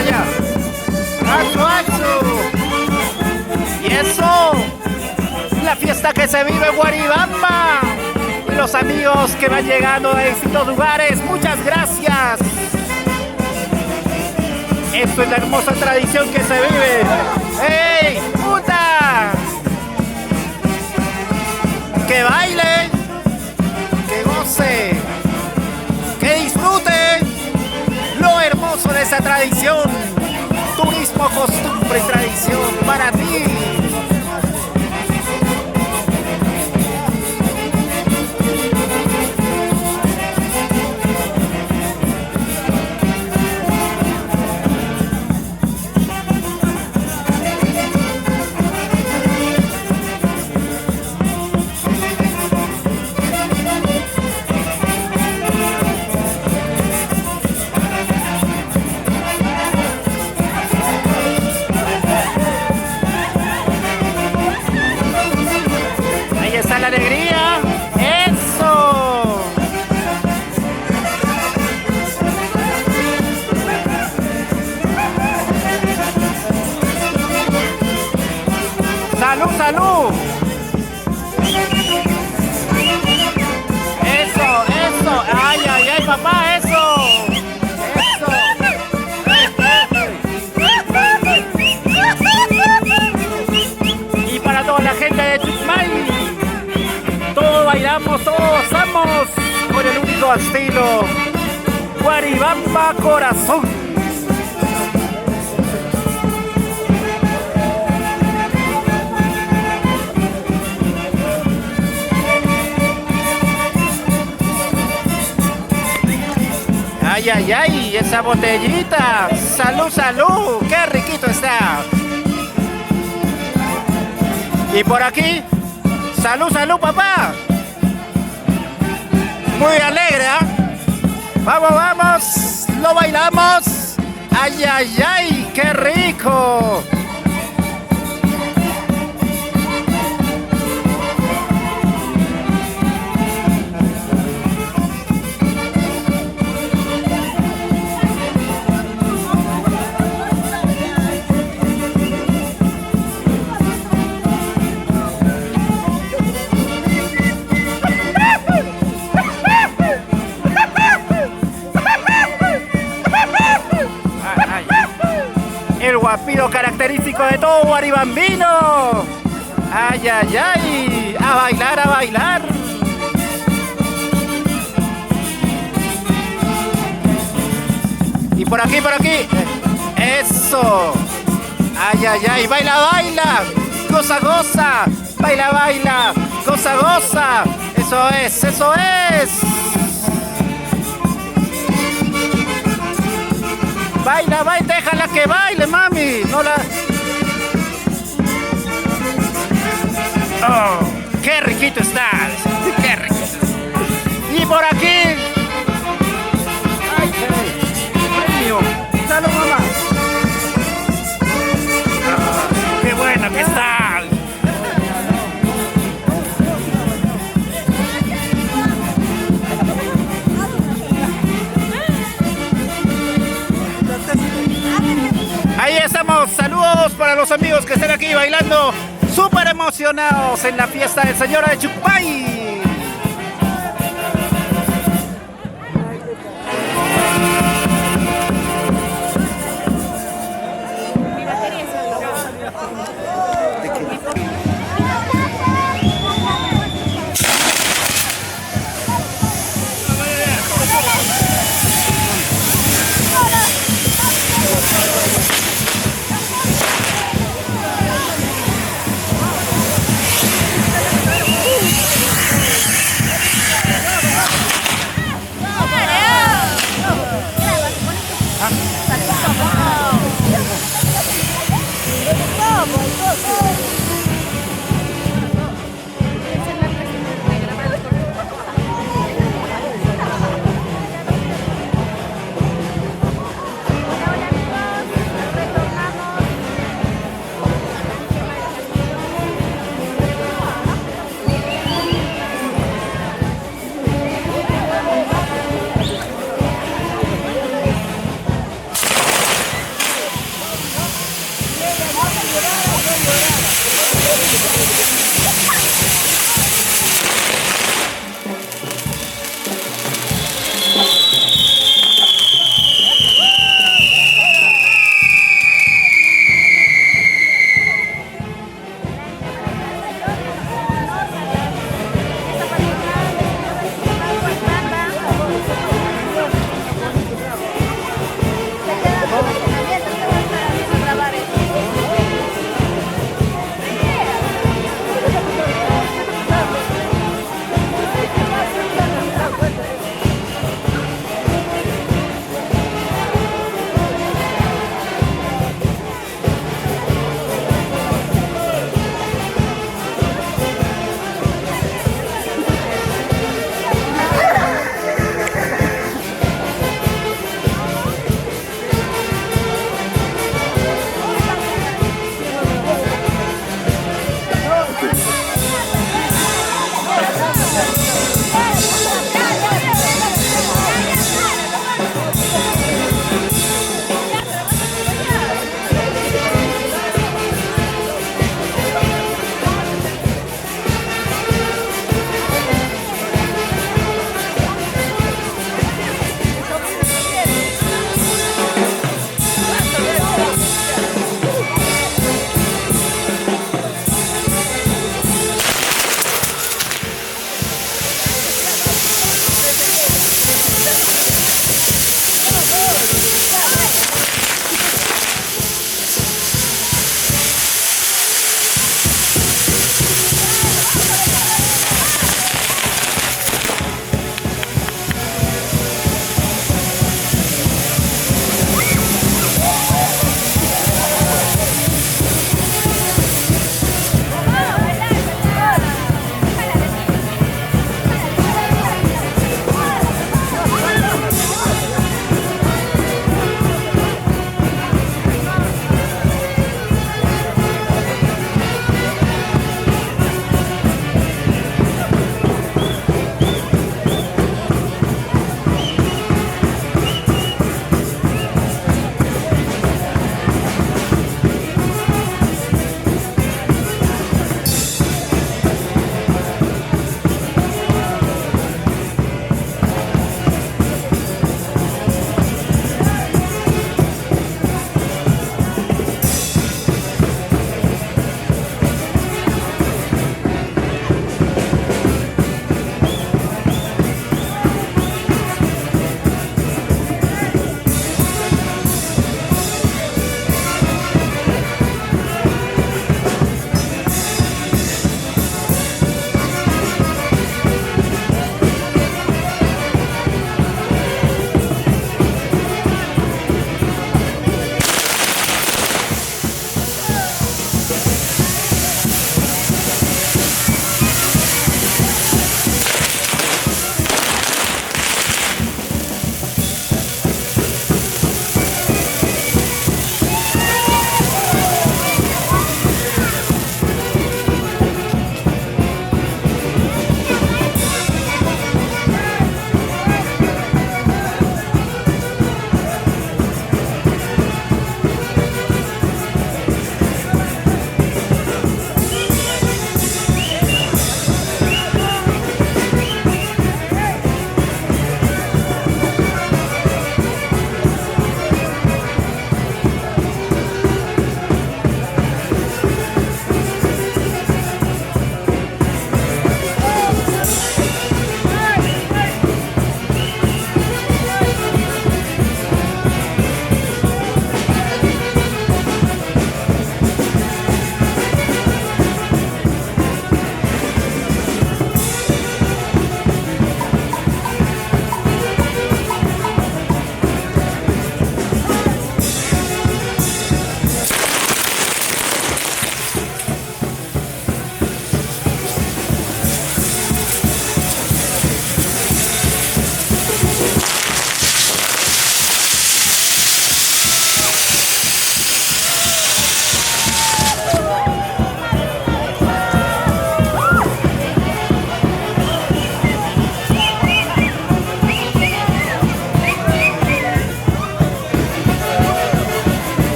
allá. Y eso, la fiesta que se vive en Guaribamba. Y los amigos que van llegando de distintos lugares, muchas gracias. Esto es la hermosa tradición que se vive. ¡Ey, puta! Que baile, que goce, que disfrute lo hermoso de esa tradición. Turismo, costumbre y tradición para ti. La alegría, eso. Salud, salud. Eso. Ay, ay, ay, papá, eso. Y para toda la gente de Chucmay, todos bailamos, todos gozamos con el único estilo Guaribamba Corazón. Ay, ay, ay, esa botellita. Salud, salud, qué riquito está. Y por aquí, salud, salud, papá. Muy alegre, ¿eh? Vamos, vamos, lo bailamos. Ay, ay, ay, qué rico. El guapiro característico de todo guaribambino. Ay, ay, ay. A bailar, a bailar. Y por aquí, por aquí. Eso. Ay, ay, ay. Baila, baila. Goza, goza. Baila, baila. Goza, goza. Eso es, eso es. Baila, baila, déjala que baile, mami. No la... Oh, qué riquito estás. Qué riquito. Y por aquí. Ay, premio. Salud, mamá. Oh, qué bueno que está. Ahí estamos, saludos para los amigos que están aquí bailando, súper emocionados en la fiesta del Señor de Chucmay.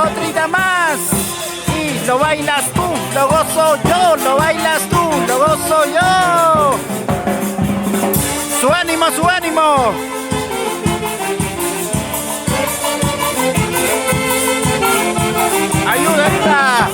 otrita más. Y lo bailas tú, lo gozo yo, lo bailas tú, lo gozo yo. Su ánimo, su ánimo. Ayuda, ayuda.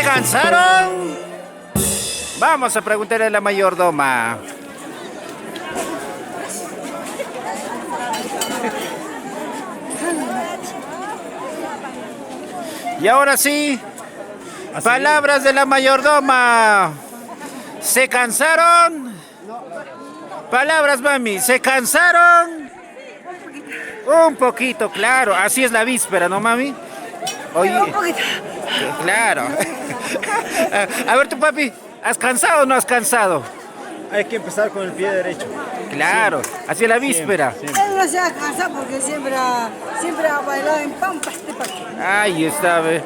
¿Cansaron? Vamos a preguntarle a la mayordoma. Y ahora sí, palabras de la mayordoma. ¿Se cansaron? Palabras, mami. ¿Se cansaron? Un poquito, claro. Así es la víspera, ¿no, mami? Oye, claro. A ver, tu papi, ¿has cansado o no has cansado? Hay que empezar con el pie derecho. Claro, así es la víspera. Él no se ha cansado porque siempre ha bailado en Pampas de Paquí. Ahí está, ve.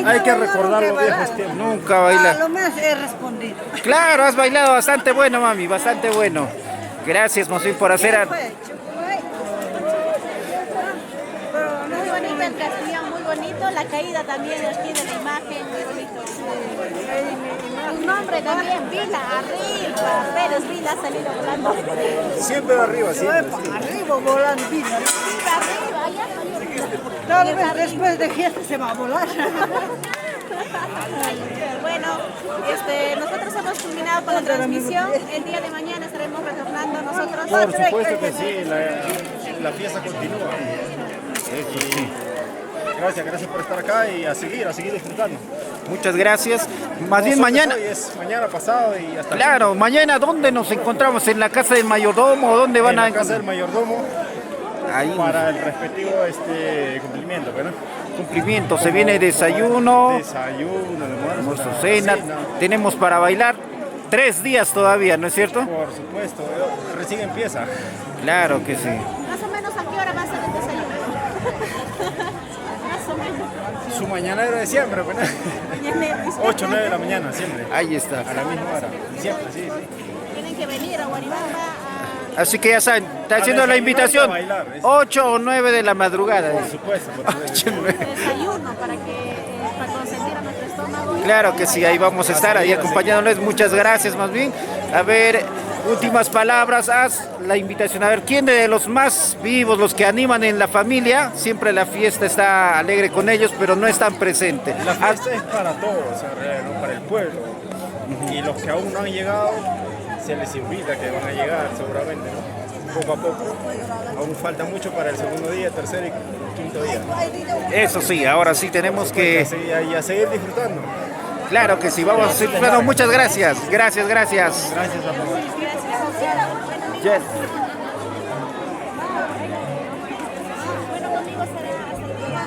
Hay que recordar los viejos tiempos. Nunca baila. A lo menos he respondido. Claro, has bailado bastante bueno, mami, bastante bueno. Gracias, Mosín, por hacer... Muy bonito el castillo, muy bonito. La caída también aquí de la imagen, muy bonito. Tu nombre también, Vila, arriba. Pérez Vila ha salido volando. Siempre arriba, siempre. Arriba volando, Vila. Arriba, allá. Tal vez después de fiesta se va a volar. Bueno, nosotros hemos culminado con la transmisión. El día de mañana estaremos retornando nosotros. Por supuesto que sí, la fiesta continúa. Sí. Gracias por estar acá y a seguir disfrutando. Muchas gracias. Más bien mañana. Hoy es mañana, pasado y hasta. Claro, mañana ¿dónde nos encontramos? ¿En la casa del mayordomo? ¿Dónde van a en la casa del mayordomo? Ahí. Para el respectivo cumplimiento, ¿verdad? Cumplimiento, se viene desayuno, almuerzo, cena. Tenemos para bailar 3 días todavía, ¿no es cierto? Por supuesto, recién empieza. Claro que sí. Más o menos ¿a qué hora va a ser el desayuno? Más o menos. Su mañanero de siempre, ¿verdad? 8 o 9 de la mañana, siempre. Ahí está. A la misma hora, siempre, sí. Tienen que venir a Guaribamba. Así que ya saben, está haciendo la invitación. 8 o 9 de la madrugada. Por supuesto. Desayuno para consentir a nuestro estómago. Claro que sí, ahí vamos a estar, ahí acompañándoles. Muchas gracias, más bien. A ver, últimas palabras, haz la invitación. A ver, ¿quién de los más vivos, los que animan en la familia? Siempre la fiesta está alegre con ellos, pero no están presentes. La fiesta es para todos, ¿no? Para el pueblo. Y los que aún no han llegado, se les invita que van a llegar seguramente, ¿no? Poco a poco. Aún falta mucho para el segundo día, tercer y quinto día. Eso sí, ahora sí tenemos que... Y a seguir disfrutando. Claro que sí, vamos a seguir disfrutando. Muchas gracias. Gracias. Gracias a todos. Yes. Bueno, conmigo será hasta el día.